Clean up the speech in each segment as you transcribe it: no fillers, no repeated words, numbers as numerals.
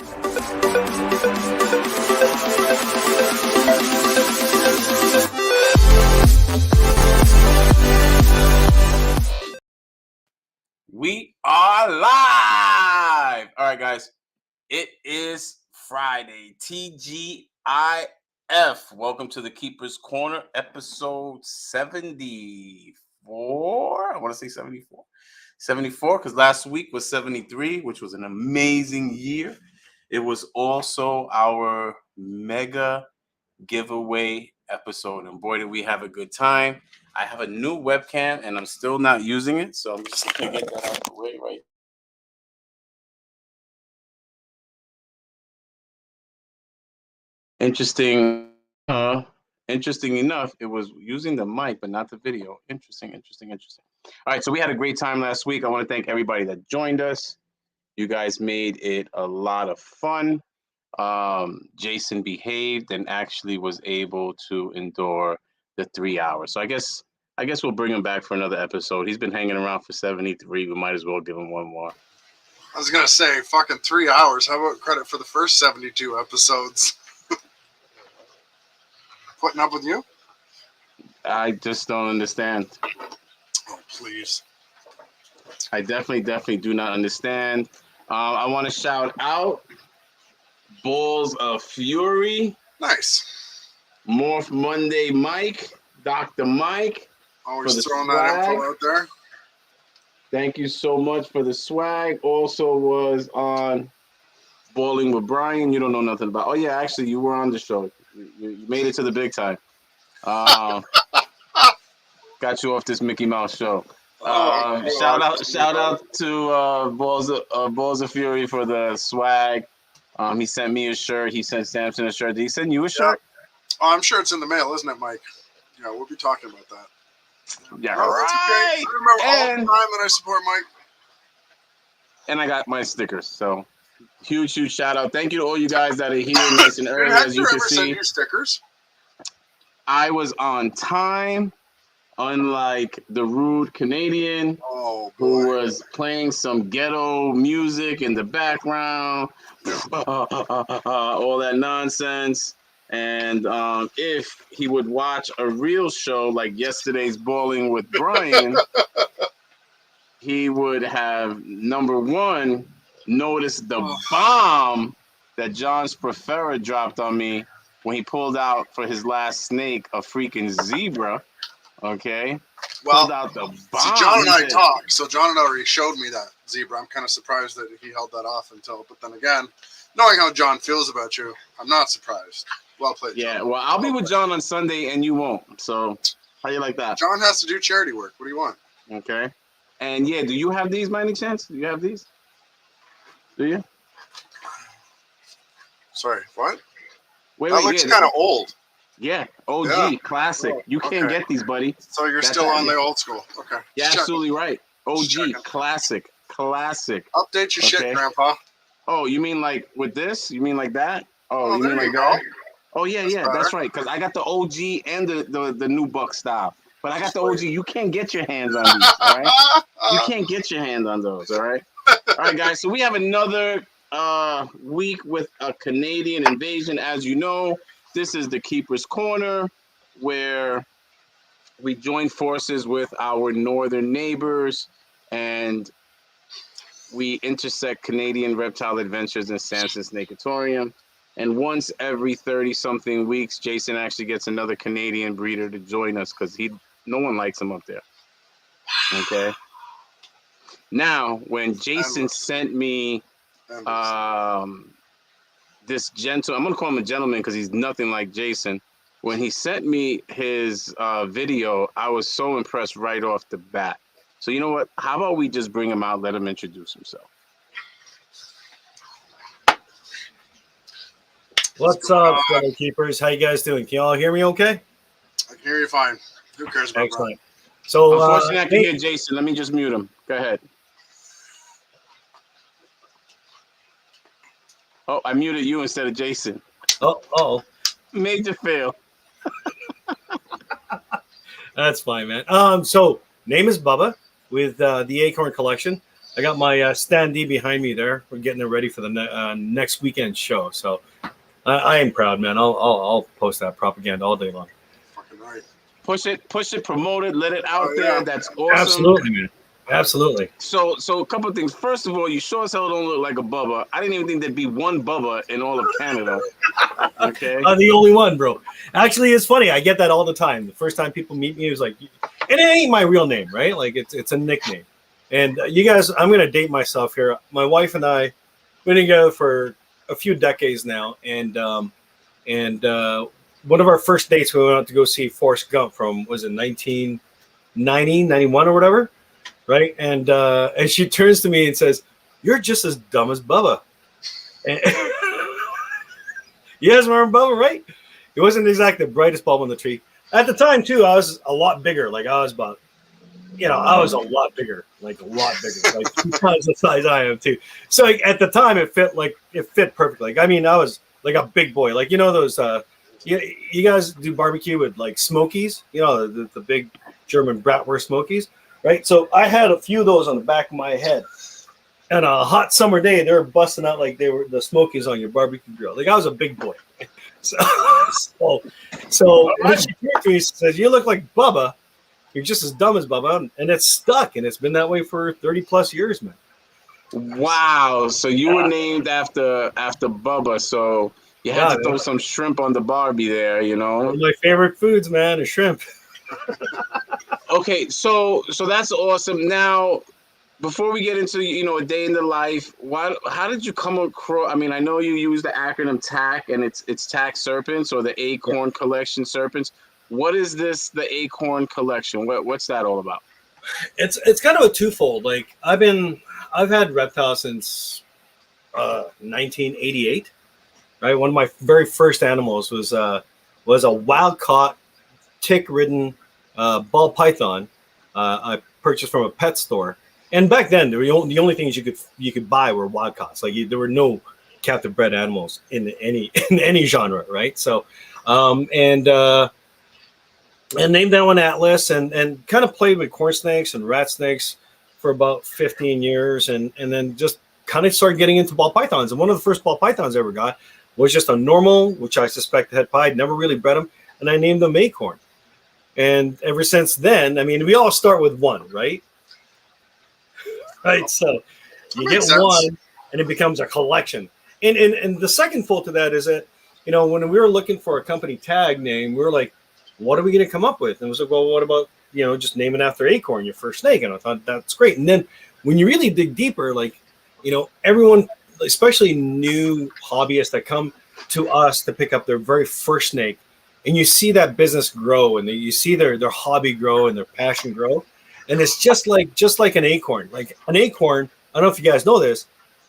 We are live. All right, guys. It is Friday. TGIF. Welcome to the Keeper's Corner, episode 74. I want to say 74. 74, because last week was 73, which was an amazing year. It was also our mega giveaway episode, and boy, did we have a good time. I have a new webcam, and I'm still not using it, so I'm just going to get that out of the way right. Interesting enough, it was using the mic, but not the video. Interesting. All right, so we had a great time last week. I want to thank everybody that joined us. You guys made it a lot of fun. Jason behaved and actually was able to endure the 3 hours. So I guess we'll bring him back for another episode. He's been hanging around for 73. We might as well give him one more. I was going to say, fucking 3 hours. How about credit for the first 72 episodes? Putting up with you? I just don't understand. Oh, please. I definitely do not understand. I want to shout out Balls of Fury. Nice. Morph Monday Mike, Dr. Mike. Always throwing that info out there. Thank you so much for the swag. Also was on Bowling with Brian. You don't know nothing about. Oh yeah, actually you were on the show. You made it to the big time. Got you off this Mickey Mouse show. Shout out to Balls of Fury for the swag. He sent me a shirt. He sent Samson a shirt. Did he send you a shirt? Oh, I'm sure it's in the mail, isn't it, Mike? Yeah, we'll be talking about that. Yeah, right. Okay. I remember all the time that I support Mike. And I got my stickers. So huge shout out. Thank you to all you guys that are here nice and early, as you can see. Send you stickers? I was on time, unlike the rude Canadian who was playing some ghetto music in the background, all that nonsense. And if he would watch a real show like yesterday's Bowling with Brian, he would have, number one, noticed the bomb that John's Profera dropped on me when he pulled out for his last snake a freaking zebra. Okay. Well, pulled out the bomb. See, John and I talked, so John had already showed me that zebra. I'm kind of surprised that he held that off until, but then again, knowing how John feels about you, I'm not surprised. Well played, John. Yeah, well, I'll be with John on Sunday, and you won't. So, how you like that? John has to do charity work. What do you want? Okay. And, yeah, do you have these by any chance? Do you have these? Do you? Sorry, what? Wait, looks kind of old. Yeah, OG, classic. You can't get these, buddy. So you're still on the old school. Okay. You're absolutely right. OG, classic. Update your shit, Grandpa. Oh, you mean like with this? You mean like that? Oh, you mean like that? Oh, yeah, that's right. Because I got the OG and the new buck style. But I got the OG. You can't get your hands on these, all right? You can't get your hands on those, all right? All right, guys. So we have another week with a Canadian invasion. As you know, this is the Keeper's Corner, where we join forces with our northern neighbors, and we intersect Canadian reptile adventures in Samson Snakeatorium. And once every 30-something weeks, Jason actually gets another Canadian breeder to join us because no one likes him up there. Okay. Now, when Jason sent me this I'm going to call him a gentleman because he's nothing like Jason. When he sent me his video, I was so impressed right off the bat. So you know what? How about we just bring him out, let him introduce himself. What's up, fellow keepers? How you guys doing? Can you all hear me okay? I can hear you fine. Who cares about Excellent. So, unfortunately, I can hear Jason. Let me just mute him. Go ahead. Oh, I muted you instead of Jason. Oh. Major fail. That's fine, man. So, name is Bubba with the Acorn Collection. I got my standee behind me there. We're getting it ready for the next weekend show. So I am proud, man. I'll post that propaganda all day long. Fucking right. Push it, promote it, let it out Oh, there. yeah. That's awesome. Absolutely, man. Absolutely. So a couple of things. First of all, you sure as hell don't look like a Bubba. I didn't even think there'd be one Bubba in all of Canada. Okay. I'm the only one, bro. Actually, it's funny. I get that all the time. The first time people meet me, it was like, and it ain't my real name, right? Like it's a nickname. And you guys, I'm gonna date myself here. My wife and I, we've been together for a few decades now, and one of our first dates, we went out to go see Forrest Gump from, was it 1990, 91 or whatever, right? And she turns to me and says, "You're just as dumb as Bubba." And you guys remember Bubba, right? He wasn't exactly the brightest bulb on the tree. At the time, too, I was a lot bigger. Like, I was about, I was a lot bigger, like 2 times the size I am, too. So like, at the time, it fit perfectly. Like, I mean, I was like a big boy. Like, those, you guys do barbecue with like Smokies, the big German bratwurst Smokies, right? So I had a few of those on the back of my head. And a hot summer day, they were busting out like they were the Smokies on your barbecue grill. Like I was a big boy. So when she came to me, she says, "You look like Bubba. You're just as dumb as Bubba," and it's stuck, and it's been that way for 30 plus years, man. Wow. So you were named after Bubba. So you had to throw some shrimp on the Barbie there, One of my favorite foods, man, is shrimp. Okay, so that's awesome. Now, before we get into a day in the life, how did you come across? I mean, I know you use the acronym TAC, and it's TAC Serpents, or the Acorn Collection Serpents. What is this, the Acorn Collection? What's that all about? It's kind of a twofold. Like I've had reptiles since 1988. Right, one of my very first animals was a wild caught, tick-ridden ball python. I purchased from a pet store. And back then, the only things you could buy were wild caughts. Like there were no captive bred animals in any genre, right? So, and named that one Atlas, and kind of played with corn snakes and rat snakes for about 15 years, and then just kind of started getting into ball pythons. And one of the first ball pythons I ever got was just a normal, which I suspect had pied. Never really bred them, and I named them Acorn. And ever since then, I mean, we all start with one, right? Right, so you get one, and it becomes a collection. And the second fold to that is that, when we were looking for a company tag name, we were like, what are we going to come up with? And it was like, well, what about, just naming after Acorn, your first snake? And I thought that's great. And then when you really dig deeper, like, everyone, especially new hobbyists that come to us to pick up their very first snake, and you see that business grow, and you see their hobby grow and their passion grow. And it's just like an acorn. Like an acorn, I don't know if you guys know this,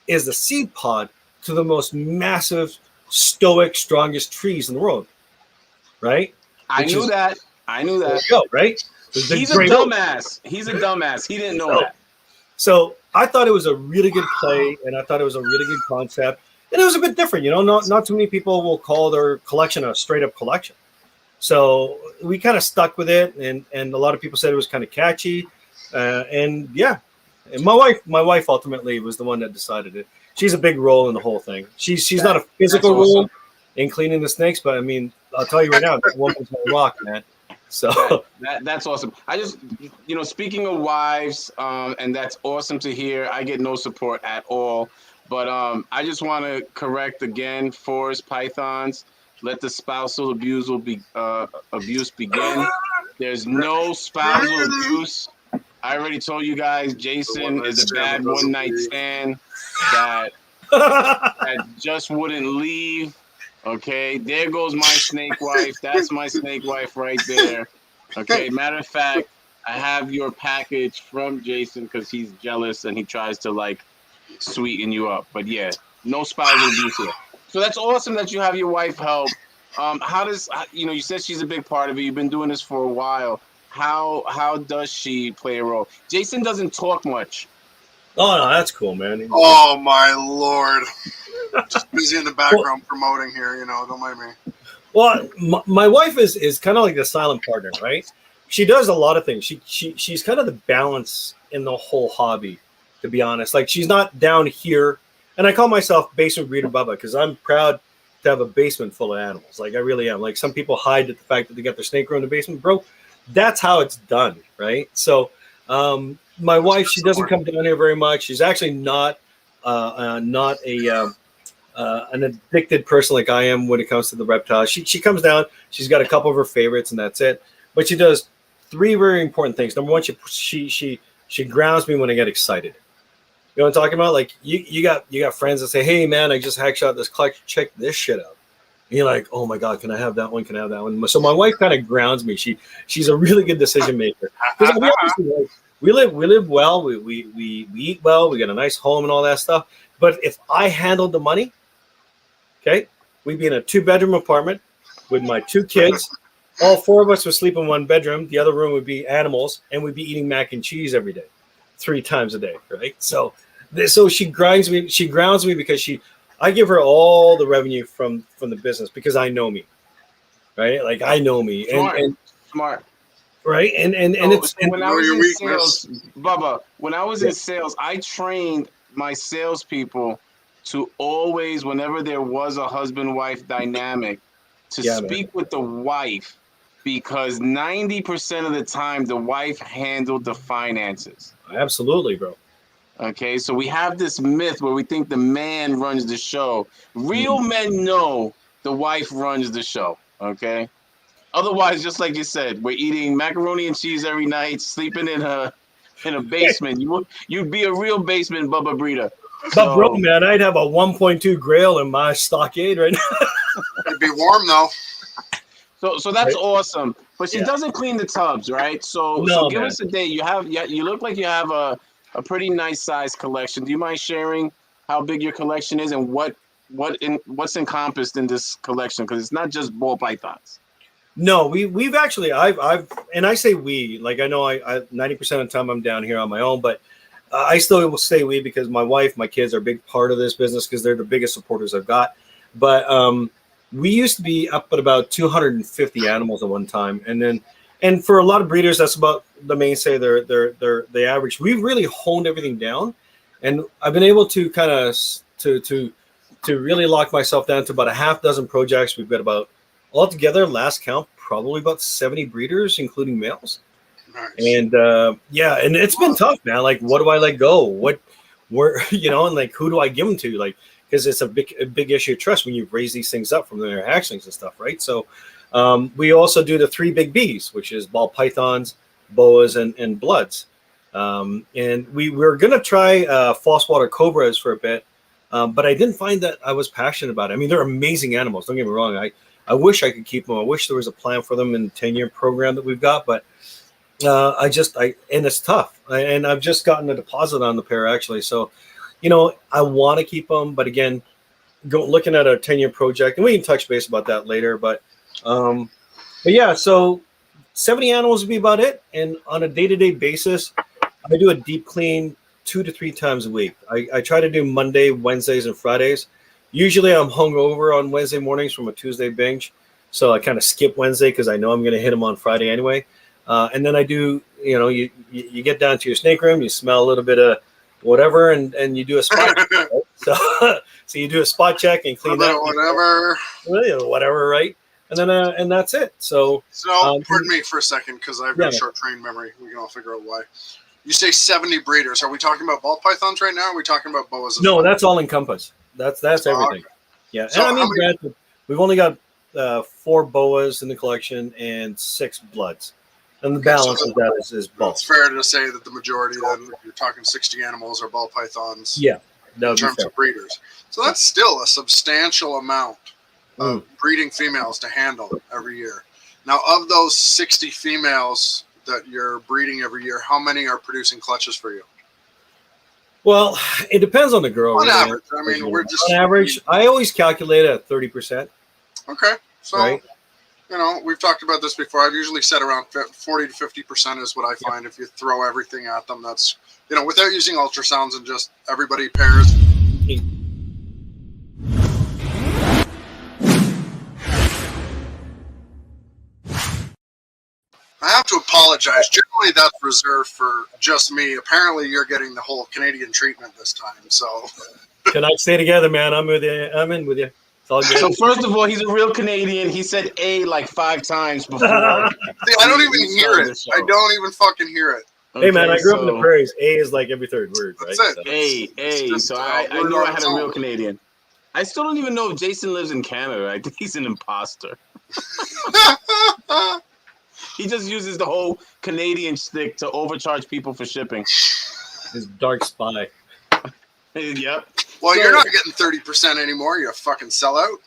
is the seed pod to the most massive, stoic, strongest trees in the world. Right? I knew that. There you go, right? He's a dumbass. He's a dumbass. He didn't know that. So I thought it was a really good play, and I thought it was a really good concept. And it was a bit different, not too many people will call their collection a straight up collection. So we kind of stuck with it, and a lot of people said it was kind of catchy, and yeah. And my wife ultimately was the one that decided it. She's a big role in the whole thing. She's not a physical role in cleaning the snakes, but I mean, I'll tell you right now, that woman's my rock, man. So that's awesome. I just, speaking of wives, and that's awesome to hear. I get no support at all, but I just want to correct again, Forest Pythons. Let the spousal abuse begin. There's no spousal abuse. I already told you guys, Jason is a bad one-night stand that just wouldn't leave. Okay, there goes my snake wife. That's my snake wife right there. Okay, matter of fact, I have your package from Jason because he's jealous and he tries to sweeten you up. But yeah, no spousal abuse here. So that's awesome that you have your wife help. How does you said she's a big part of it. You've been doing this for a while. How does she play a role? Jason doesn't talk much. Oh no, that's cool, man. Oh my lord! Just busy in the background promoting here. Don't mind me. Well, my wife is kind of like the silent partner, right? She does a lot of things. She's kind of the balance in the whole hobby to be honest. Like she's not down here, and I call myself basement breeder Bubba because I'm proud to have a basement full of animals. Like I really am. Like some people hide at the fact that they got their snake room in the basement, bro. That's how it's done, right? So my wife, she doesn't come down here very much. She's actually not an addicted person like I am when it comes to the reptiles. She comes down. She's got a couple of her favorites, and that's it. But she does three very important things. Number one, she grounds me when I get excited. You know what I'm talking about? Like you got friends that say, "Hey man, I just hack shot this collection. Check this shit out." And you're like, "Oh my god, can I have that one? Can I have that one?" So my wife kind of grounds me. She's a really good decision maker. Because we live well. We eat well. We got a nice home and all that stuff. But if I handled the money, okay, we'd be in a 2-bedroom apartment with my 2 kids. All 4 of us would sleep in 1 bedroom. The other room would be animals, and we'd be eating mac and cheese every day, 3 times a day, right? So she grounds me. She grounds me because I give her all the revenue from the business because I know me, right? Like I know me, Smart. Right? And when I was in sales, Bubba, when I was in sales, I trained my salespeople to always, whenever there was a husband-wife dynamic, to speak with the wife, because 90% of the time the wife handled the finances. Absolutely, bro. Okay, so we have this myth where we think the man runs the show. Real men know the wife runs the show. Okay. Otherwise, just like you said, we're eating macaroni and cheese every night, sleeping in a basement. You'd be a real basement Bubba breeder. But bro, man, I'd have a 1.2 Grail in my stockade right now. It'd be warm though. So that's awesome. But she doesn't clean the tubs, right? So give us a date. You look like you have a pretty nice size collection. Do you mind sharing how big your collection is and what's encompassed in this collection? Because it's not just ball pythons. No, we've actually I've and I say we, like I know I 90% of the time I'm down here on my own, but I still will say we because my wife, my kids are a big part of this business because they're the biggest supporters I've got. But we used to be up at about 250 animals at one time, and for a lot of breeders, that's about the mainstay. They're the average. We've really honed everything down, and I've been able to kind of to really lock myself down to about a half dozen projects. We've got about altogether, last count, probably about 70 breeders, including males. Nice. And and it's been tough, man. Like, what do I let go? Where, and like, who do I give them to? Like, because it's a big issue of trust when you raise these things up from their hatchlings and stuff, right? So, we also do the 3 big Bs, which is ball pythons, boas, and bloods. And we were gonna try false water cobras for a bit, but I didn't find that I was passionate about it. I mean, they're amazing animals. Don't get me wrong. I wish I could keep them. I wish there was a plan for them in the 10-year program that we've got, but and it's tough. And I've just gotten a deposit on the pair actually. So, I want to keep them, but again, looking at a 10-year project, and we can touch base about that later. But yeah, so 70 animals would be about it. And on a day-to-day basis, I do a deep clean 2 to 3 times a week. I try to do Monday, Wednesdays, and Fridays. Usually I'm hungover on Wednesday mornings from a Tuesday binge. So I kind of skip Wednesday because I know I'm going to hit them on Friday anyway. And then I do, you get down to your snake room, you smell a little bit of whatever, and you do a spot check, right? So you do a spot check and clean that. Whatever, right? And then and that's it. So pardon me for a second because I have a short train memory. We can all figure out why. You say 70 breeders. Are we talking about ball pythons right now? Or are we talking about boas? No, that's all encompassed. That's everything. Okay. Yeah, so and I mean, granted, we've only got 4 boas in the collection and 6 bloods, and the balance of that is both. It's fair to say that the majority, then, you're talking 60 animals, are ball pythons. Yeah, in terms of breeders. So that's still a substantial amount of breeding females to handle every year. Now, of those 60 females that you're breeding every year, how many are producing clutches for you? Well, it depends on the girl. On average, I mean, we're just on average. I always calculate it at 30%. Okay, so right? We've talked about this before. I've usually said around 40 to 50% is what I find. If you throw everything at them, that's without using ultrasounds and just everybody pairs. I have to apologize. Generally, that's reserved for just me. Apparently, you're getting the whole Canadian treatment this time. So, Can I stay together, man? I'm with you. I'm in with you. It's all good. So first of all, he's a real Canadian. He said A like 5 times before. see, I don't even hear it. I don't even fucking hear it. Hey, man, I grew up in the so prairies. A is like every third word, right? That's it. A. So I knew I had a real Canadian. I still don't even know if Jason lives in Canada. I think he's an imposter. He just uses the whole Canadian stick to overcharge people for shipping. His dark spy. Yep. Well, So- you're not getting 30% anymore. You're a fucking sellout.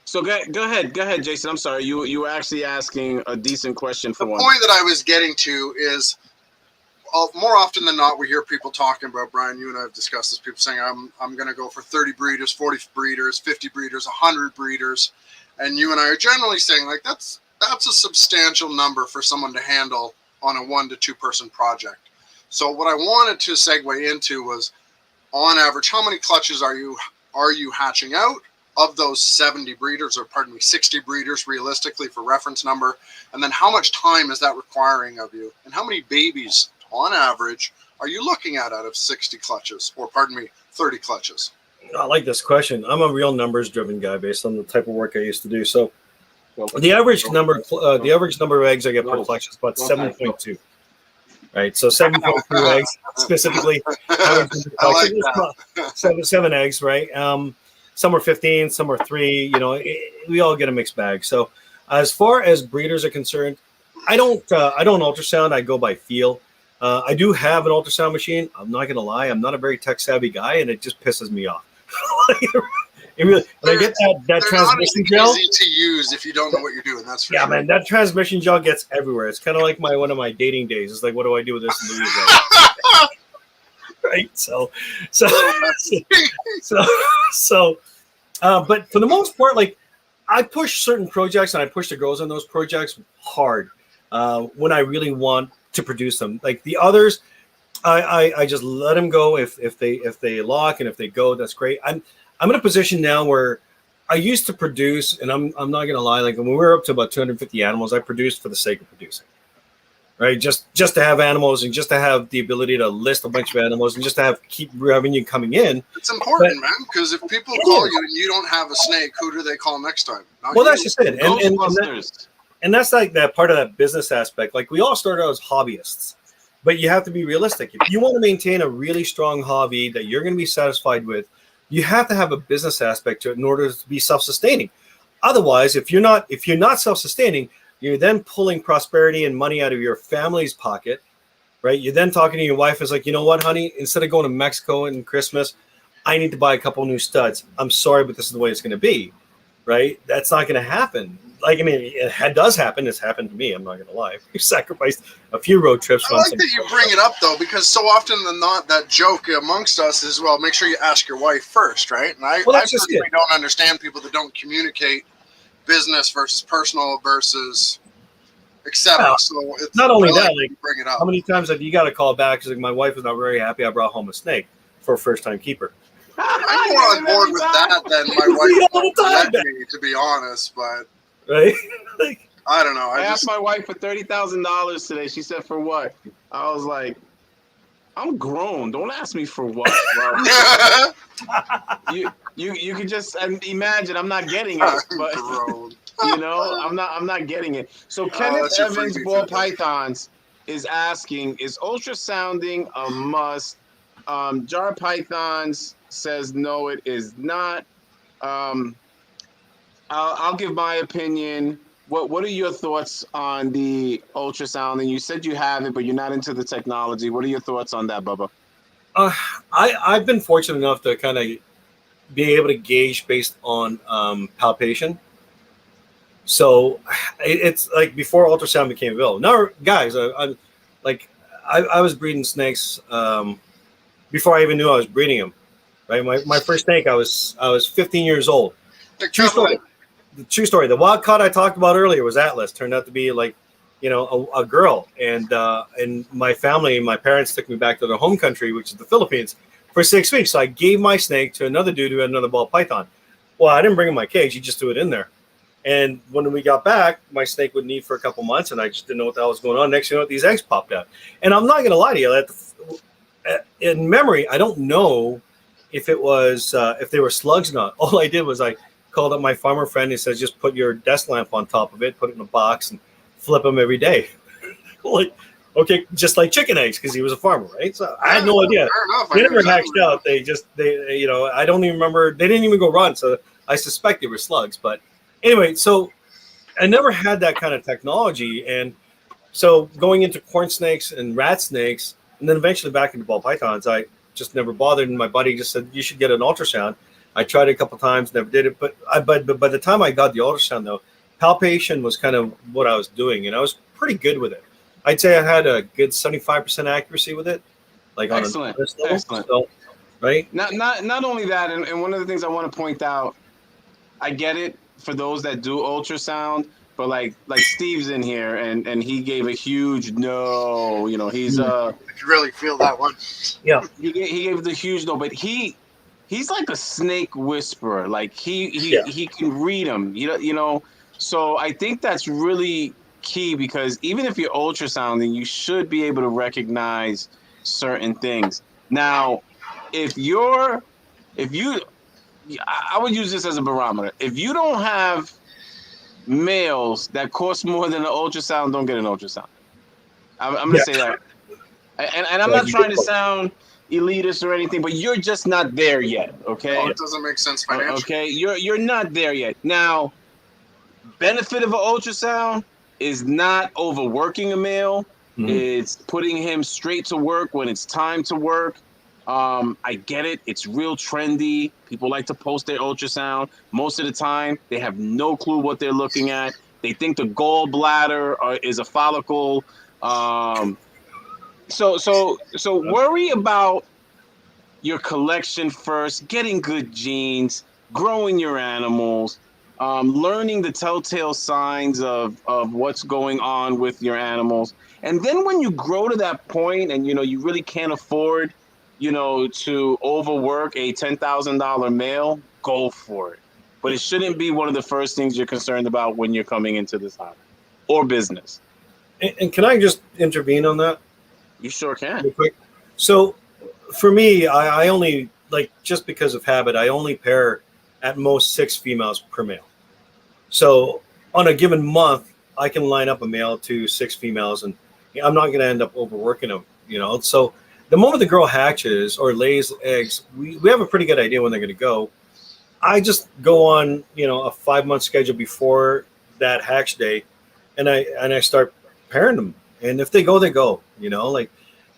So go ahead, Jason. I'm sorry. You were actually asking a decent question for The one. point that I was getting to is, more often than not, we hear people talking about, Brian, you and I have discussed this, people saying, I'm going to go for 30 breeders, 40 breeders, 50 breeders, 100 breeders. And you and I are generally saying, like, that's a substantial number for someone to handle on a 1 to 2 person project. So what I wanted to segue into was, on average, how many clutches are you hatching out of those 70 breeders, or pardon me, 60 breeders realistically for reference number? And then how much time is that requiring of you? And how many babies on average are you looking at out of 60 clutches, or pardon me, 30 clutches? I like this question. I'm a real numbers driven guy based on the type of work I used to do. So the average number of eggs I get per collection is about 7.2. Right, so 7.2 eggs specifically. I like that. Seven eggs, right? Some are 15, some are 3. You know, we all get a mixed bag. So as far as breeders are concerned, I don't ultrasound. I go by feel. I do have an ultrasound machine. I'm not going to lie. I'm not a very tech savvy guy, and it just pisses me off. It really, when I get that transmission gel, easy to use if you don't know what you're doing. That's for yeah, sure. man, that transmission gel gets everywhere. It's kind of like one of my dating days. It's like, what do I do with this? Right? But for the most part, like, I push certain projects and I push the girls on those projects hard when I really want to produce them. Like the others, I just let them go if they lock, and if they go, that's great. I'm in a position now where I used to produce, and I'm not gonna lie, like when we were up to about 250 animals, I produced for the sake of producing, right? Just to have animals, and just to have the ability to list a bunch of animals, and just to keep revenue coming in. It's important, man, because if people call you and you don't have a snake, who do they call next time? Not Well, you. that's just it, and that's like that part of that business aspect. Like we all started out as hobbyists, but you have to be realistic. If you want to maintain a really strong hobby that you're going to be satisfied with, you have to have a business aspect to it in order to be self-sustaining. Otherwise, if you're not self-sustaining, you're then pulling prosperity and money out of your family's pocket, right? You're then talking to your wife. It's like, you know what, honey? Instead of going to Mexico and Christmas, I need to buy a couple new studs. I'm sorry, but this is the way it's going to be, right? That's not going to happen. Like, I mean, it does happen. It's happened to me. I'm not going to lie. We sacrificed a few road trips. I like that you bring it up, though, because so often than not, that joke amongst us is, well, make sure you ask your wife first, right? And I personally don't understand people that don't communicate business versus personal versus etc. Well, so it's not only that, like, bring it up. How many times have you got to call back because like, my wife was not very happy I brought home a snake for a first-time keeper? I'm more on board with that than my wife let me, to be honest, but right? Like, I don't know. I asked my wife for $30,000 today. She said, "For what?" I was like, "I'm grown. Don't ask me for what." Well, you can just imagine. I'm not getting it, but you know, I'm not getting it. So Kenneth Evans Ball Pythons is asking, is ultrasounding a must? Jar Pythons says no, it is not. I'll give my opinion. What are your thoughts on the ultrasounding? You said you have it, but you're not into the technology. What are your thoughts on that, Bubba? I've been fortunate enough to kind of be able to gauge based on palpation. So it's like before ultrasound became available. Now, guys, I was breeding snakes before I even knew I was breeding them. Right, my first snake, I was 15 years old. True story. The true story. The wild caught I talked about earlier was Atlas. Turned out to be like, you know, a girl. And my family, my parents took me back to their home country, which is the Philippines, for 6 weeks. So I gave my snake to another dude who had another ball python. Well, I didn't bring him my cage. He just threw it in there. And when we got back, my snake would need for a couple months, and I just didn't know what the hell was going on. Next thing you know, these eggs popped out. And I'm not going to lie to you, in memory, I don't know if it was if they were slugs or not. All I did was I called up my farmer friend. He says, just put your desk lamp on top of it, put it in a box, and flip them every day. Like, okay, just like chicken eggs, because he was a farmer, right? So I had no idea. They never hatched out. They I don't even remember. They didn't even go run. So I suspect they were slugs. But anyway, so I never had that kind of technology. And so going into corn snakes and rat snakes, and then eventually back into ball pythons, I just never bothered. And my buddy just said, you should get an ultrasound. I tried it a couple times, never did it. But by the time I got the ultrasound, though, palpation was kind of what I was doing. And I was pretty good with it. I'd say I had a good 75% accuracy with it. Like on excellent. So, right? Not only that, and one of the things I want to point out, I get it for those that do ultrasound, but like Steve's in here and he gave a huge no. You know, he's I could really feel that one. Yeah. He gave the huge no, but he's like a snake whisperer. Like he can read them. You know. So I think that's really key, because even if you're ultrasounding, you should be able to recognize certain things. Now, I would use this as a barometer. If you don't have males that cost more than an ultrasound, don't get an ultrasound. I'm going to say that. And I'm not trying to sound elitist or anything, but you're just not there yet, okay? Oh, it doesn't make sense financially. Okay, you're not there yet. Now, benefit of an ultrasound is not overworking a male. Mm-hmm. It's putting him straight to work when it's time to work. I get it. It's real trendy. People like to post their ultrasound. Most of the time, they have no clue what they're looking at. They think the gallbladder is a follicle. So worry about your collection first, getting good genes, growing your animals, learning the telltale signs of what's going on with your animals. And then when you grow to that point and, you really can't afford, to overwork a $10,000 male, go for it. But it shouldn't be one of the first things you're concerned about when you're coming into this hobby or business. And can I just intervene on that? You sure can. Real quick. So for me, I only, just because of habit, I only pair at most 6 females per male. So on a given month, I can line up a male to 6 females, and I'm not going to end up overworking them, So the moment the girl hatches or lays eggs, we have a pretty good idea when they're going to go. I just go on, a 5-month schedule before that hatch day, and I start pairing them. And if they go, they go.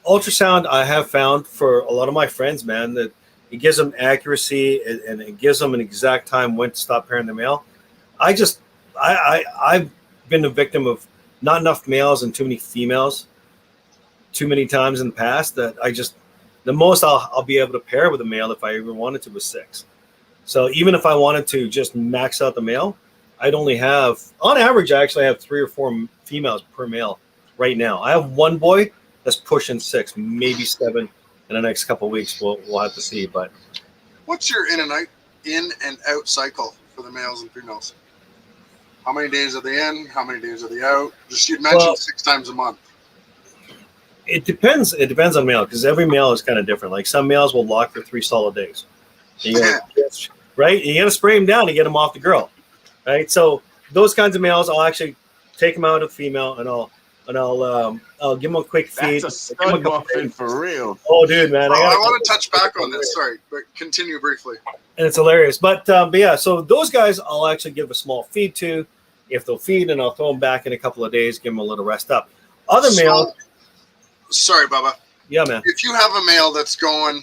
Ultrasound, I have found for a lot of my friends, man, that it gives them accuracy and it gives them an exact time when to stop pairing the male. I've been a victim of not enough males and too many females too many times in the past that the most I'll be able to pair with a male if I even wanted to was 6. So even if I wanted to just max out the male, I'd only have, on average, I actually have 3 or 4 females per male right now. I have one boy that's pushing 6, maybe 7 in the next couple of weeks. We'll have to see. But what's your in and out cycle for the males and females? How many days are they in? How many days are they out? You mentioned 6 times a month. It depends. It depends on male, because every male is kind of different. Like some males will lock for 3 solid days. Right? You got to spray them down to get them off the girl. Right? So those kinds of males, I'll actually take them out of the female, and I'll give them a quick feed. That's a stud muffin for real. Oh, dude, man! I want to touch back on this. Sorry, but continue briefly. And it's hilarious, but yeah. So those guys, I'll actually give a small feed to, if they'll feed, and I'll throw them back in a couple of days, give them a little rest up. Other males. Sorry, Bubba. Yeah, man. If you have a male that's going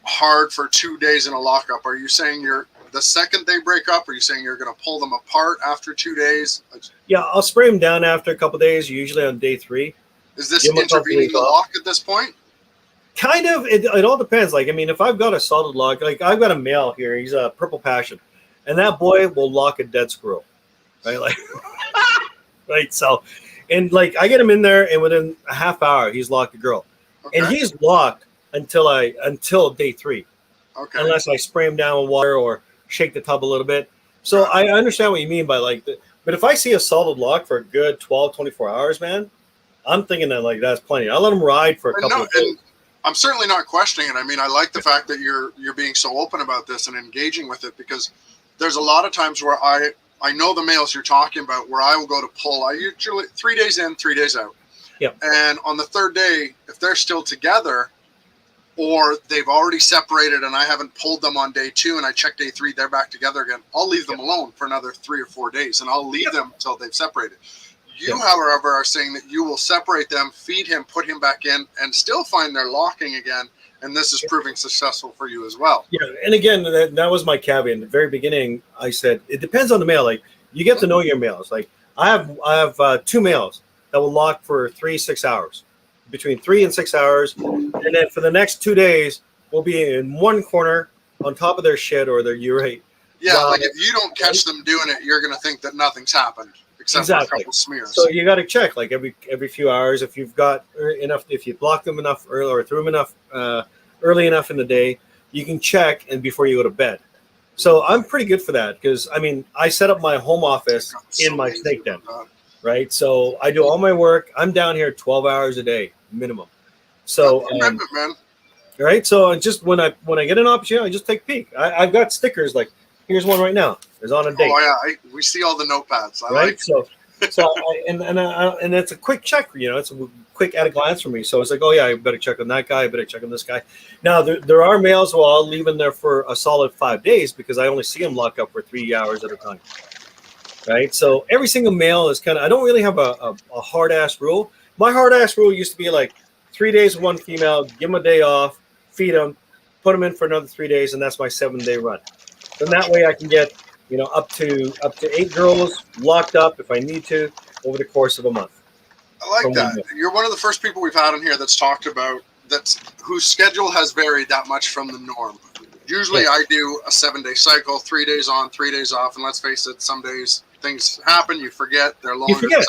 hard for 2 days in a lockup, are you saying the second they break up, are you saying you're going to pull them apart after 2 days? Yeah, I'll spray them down after a couple of days, usually on day 3. Is this intervening the lock at this point? Kind of. It all depends. If I've got a solid lock, I've got a male here, he's a purple passion, and that boy will lock a dead squirrel, right? Right. So, and I get him in there, and within a half hour, he's locked a girl, and he's locked until day 3, unless I spray him down with water or shake the tub a little bit. So I understand what you mean by like, but if I see a solid lock for a good 12, 24 hours, man, I'm thinking that like that's plenty. I'll let them ride for a couple of days. And I'm certainly not questioning it. I mean, I like the fact that you're being so open about this and engaging with it, because there's a lot of times where I know the males you're talking about where I will go to pull. I usually 3 days in, 3 days out. Yep. And on the third day, if they're still together or they've already separated and I haven't pulled them on day 2 and I check day 3, they're back together again, I'll leave them alone for another 3 or 4 days and I'll leave them until they've separated. You, however, are saying that you will separate them, feed him, put him back in, and still find they're locking again. And this is proving successful for you as well. Yeah, and again, that was my caveat. In the very beginning, I said, it depends on the male. Like, you get to know your males. Like, I have 2 males that will lock for 3-6 hours, between 3 and 6 hours. And then for the next 2 days, we'll be in one corner on top of their shit or their urate. Yeah, like if you don't catch them doing it, you're going to think that nothing's happened. Except for a couple smears. So you got to check like every few hours if you've got enough, if you block them enough early or threw them enough early enough in the day, you can check and before you go to bed. So I'm pretty good for that because I mean I set up my home office in my snake den, right? So I do all my work. I'm down here 12 hours a day minimum. So man. Right. So just when I get an opportunity, I just take a peek. I've got stickers like here's one right now. It's on a date. Oh yeah, we see all the notepads. I right. Like so and it's a quick check. You know, it's a quick at a glance for me. So it's like, oh yeah, I better check on that guy. I better check on this guy. Now there are males who I'll leave in there for a solid 5 days because I only see them lock up for 3 hours at a time. Right. So every single male is kind of. I don't really have a hard ass rule. My hard ass rule used to be like 3 days with one female, give them a day off, feed them, put them in for another 3 days, and that's my 7-day run. Then that way I can get, you know, up to 8 girls locked up if I need to over the course of a month. I like that. You're one of the first people we've had on here that's talked about whose schedule has varied that much from the norm. Usually I do a 7-day cycle, 3 days on, 3 days off, and let's face it, some days things happen, you forget, they're longer, etc.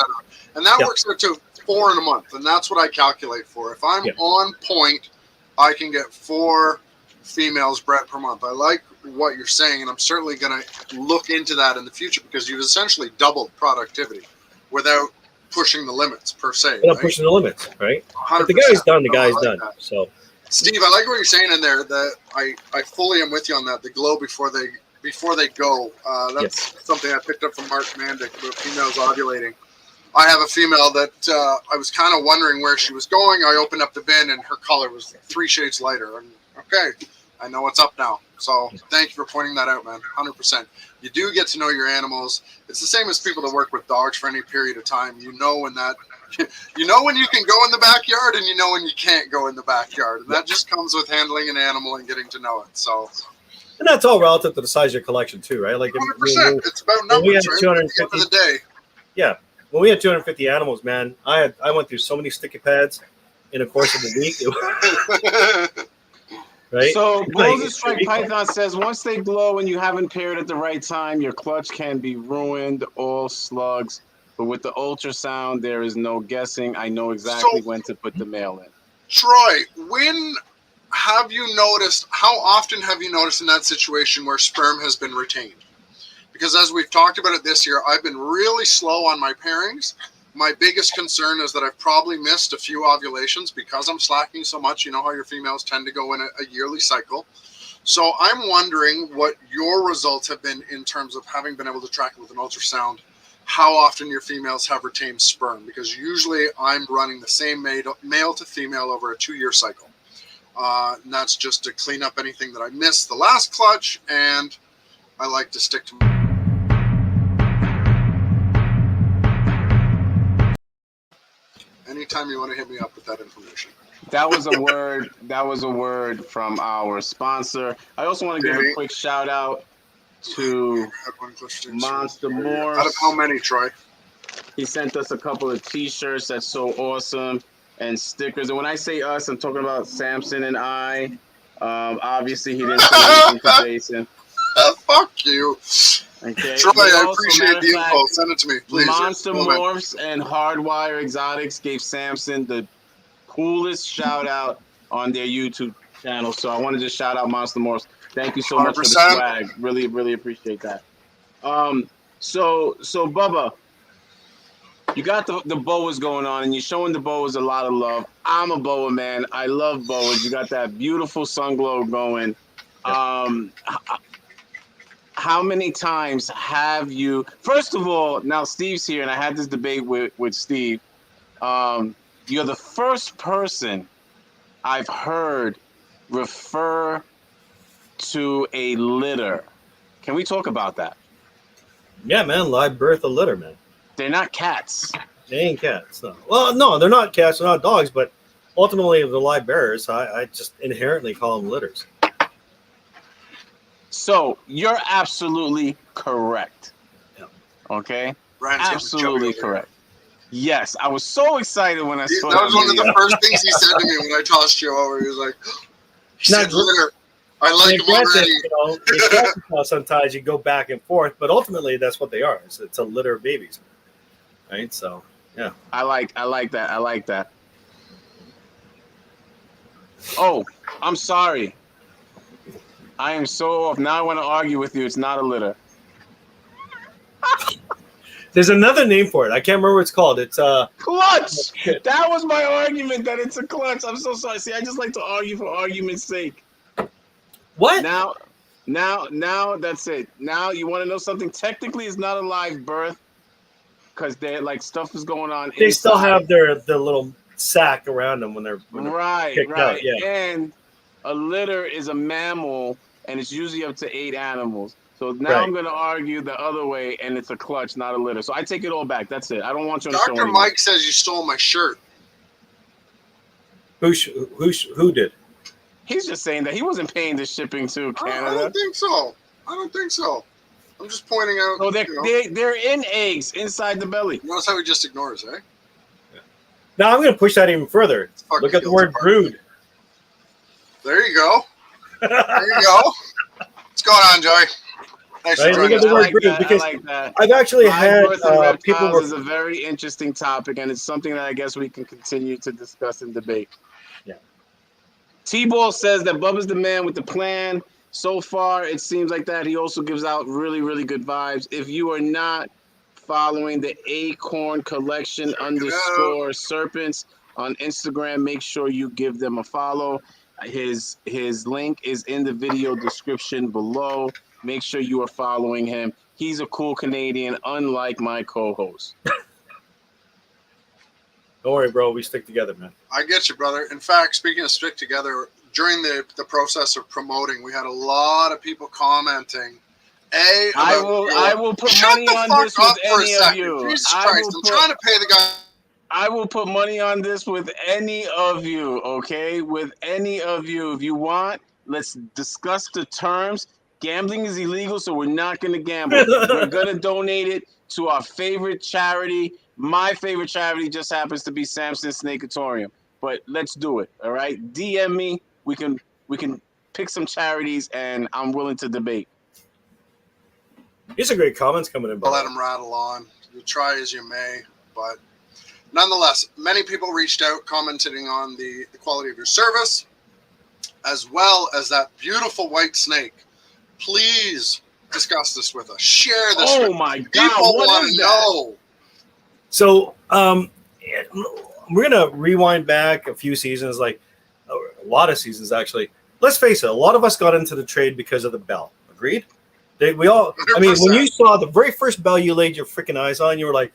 And that works out to 4 in a month, and that's what I calculate for. If I'm on point, I can get 4 females bred per month. I like what you're saying, and I'm certainly going to look into that in the future because you've essentially doubled productivity without pushing the limits per se. Without pushing the limits, right? But the guy's done. The guy's done. So, Steve, I like what you're saying in there. That I fully am with you on that. The glow before they go. That's something I picked up from Mark Mandic about females ovulating. I have a female that I was kind of wondering where she was going. I opened up the bin and her color was 3 shades lighter. And okay, I know what's up now. So thank you for pointing that out, man. 100%. You do get to know your animals. It's the same as people that work with dogs for any period of time. You know when you can go in the backyard and you know when you can't go in the backyard. And that just comes with handling an animal and getting to know it. So. And that's all relative to the size of your collection too, right? Like 100%. It's about numbers, right? At the end of the day. Yeah. When we had 250 animals, man, I went through so many sticky pads in the course of a week. Right? So Golden Strike Python says once they glow and you haven't paired at the right time, your clutch can be ruined, all slugs. But with the ultrasound, there is no guessing. I know exactly when to put the male in. Troy, how often have you noticed in that situation where sperm has been retained? Because as we've talked about it this year, I've been really slow on my pairings. My biggest concern is that I've probably missed a few ovulations because I'm slacking so much. You know how your females tend to go in a yearly cycle. So I'm wondering what your results have been in terms of having been able to track it with an ultrasound, how often your females have retained sperm, because usually I'm running the same male to female over a 2-year cycle. And that's just to clean up anything that I missed the last clutch, and I like to stick to anytime you want to hit me up with that information. That was a word. That was a word from our sponsor. I also want to give a quick shout out to Monster Morse. Out of how many, Troy? He sent us a couple of T-shirts. That's so awesome, and stickers. And when I say us, I'm talking about Samson and I. Obviously, he didn't say anything for Jason. Fuck you. Okay. Troy, I appreciate the info. Send it to me, please. Monster Morphs and Hardwire Exotics gave Samson the coolest shout out on their YouTube channel. So I want to just shout out Monster Morphs. Thank you so much for the swag. Really, really appreciate that. So Bubba, you got the boas going on, and you're showing the boas a lot of love. I'm a boa man. I love boas. You got that beautiful sun glow going. How many times have you? First of all, now Steve's here, and I had this debate with Steve. You're the first person I've heard refer to a litter. Can we talk about that? Yeah, man, live birth a litter, man. They're not cats. They ain't cats. No. Well, no, they're not cats. They're not dogs. But ultimately, the live bearers, I just inherently call them litters. So you're absolutely correct. Yeah. Okay? Ryan's Absolutely correct. Yes, I was so excited when I saw that. Was one of the first things he said to me when I tossed you over. He was like, he said, litter. I like them already. You know, sometimes you go back and forth, but ultimately that's what they are. It's a litter of babies, right? So, yeah. I like that. I like that. Oh, I'm sorry. I am so off. Now I want to argue with you. It's not a litter. There's another name for it. I can't remember what it's called. It's clutch. That was my argument, that it's a clutch. I'm so sorry. See, I just like to argue for argument's sake. What? Now that's it. Now you want to know something? Technically, it's not a live birth because they're like stuff is going on. They inside. still have their little sack around them when they're right. out. Yeah. And a litter is a mammal, and it's usually up to 8 animals. So now I'm going to argue the other way, and it's a clutch, not a litter. So I take it all back. That's it. I don't want you to show Dr. Mike says you stole my shirt. Who did? He's just saying that he wasn't paying the shipping to Canada. I don't think so. I'm just pointing out. Oh, they're in eggs inside the belly. Notice how he just ignores, eh? Yeah. Now I'm going to push that even further. Look at the word brood. There you go. What's going on, Joey? Thanks for joining us. I like that. I've actually had people. This is a very interesting topic, and it's something that I guess we can continue to discuss and debate. Yeah. T-Ball says that Bubba's the man with the plan. So far, it seems like that. He also gives out really, really good vibes. If you are not following the Acorn Collection _ Serpents on Instagram, make sure you give them a follow. His link is in the video description below. Make sure you are following him. He's a cool Canadian, unlike my co-host. Don't worry, bro. We stick together, man. I get you, brother. In fact, speaking of stick together, during the process of promoting, we had a lot of people commenting. I will put money on this with any of you. Jesus Christ, I'm trying to pay the guy. I will put money on this with any of you, okay? With any of you. If you want, let's discuss the terms. Gambling is illegal, so we're not going to gamble. We're going to donate it to our favorite charity. My favorite charity just happens to be Samson's Snakeatorium. But let's do it, all right? DM me. We can pick some charities, and I'm willing to debate. These are great comments coming in. I'll let them rattle on. You try as you may, but nonetheless, many people reached out commenting on the quality of your service, as well as that beautiful white snake. Please discuss this with us. Share this. Oh my God! People want to know. So we're gonna rewind back a few seasons, like a lot of seasons actually. Let's face it, a lot of us got into the trade because of the bell. Agreed? We all. 100%. I mean, when you saw the very first bell you laid your freaking eyes on, you were like,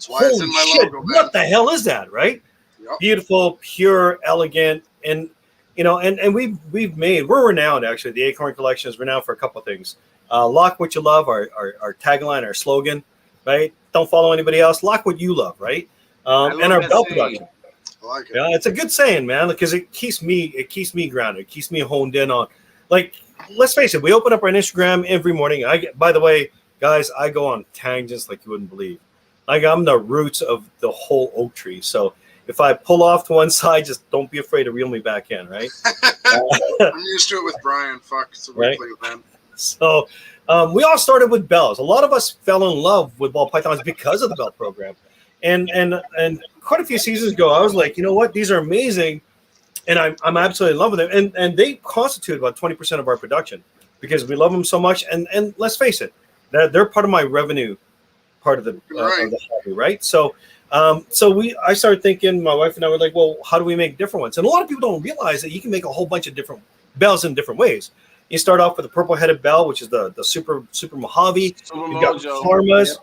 "Holy shit! What the hell is that?" Right? Yep. Beautiful, pure, elegant, and you know, and we're renowned actually. The Acorn Collection is renowned for a couple of things. Lock what you love, our tagline, our slogan, right? Don't follow anybody else. Lock what you love, right? And our bell production. I like it. Yeah, it's a good saying, man, because it keeps me grounded. It keeps me honed in on, like, let's face it. We open up our Instagram every morning. By the way, guys, I go on tangents like you wouldn't believe. Like, I'm the roots of the whole oak tree. So if I pull off to one side, just don't be afraid to reel me back in, right? I'm used to it with Brian. Fuck, it's a weekly event. So we all started with bells. A lot of us fell in love with ball pythons because of the bell program. And quite a few seasons ago, I was like, you know what? These are amazing. And I'm absolutely in love with them. And they constitute about 20% of our production because we love them so much. And let's face it, They're part of my revenue, part of the hobby, right? So, I started thinking. My wife and I were like, well, how do we make different ones? And a lot of people don't realize that you can make a whole bunch of different bells in different ways. You start off with the purple-headed bell, which is the super Mojave. You've got karmas,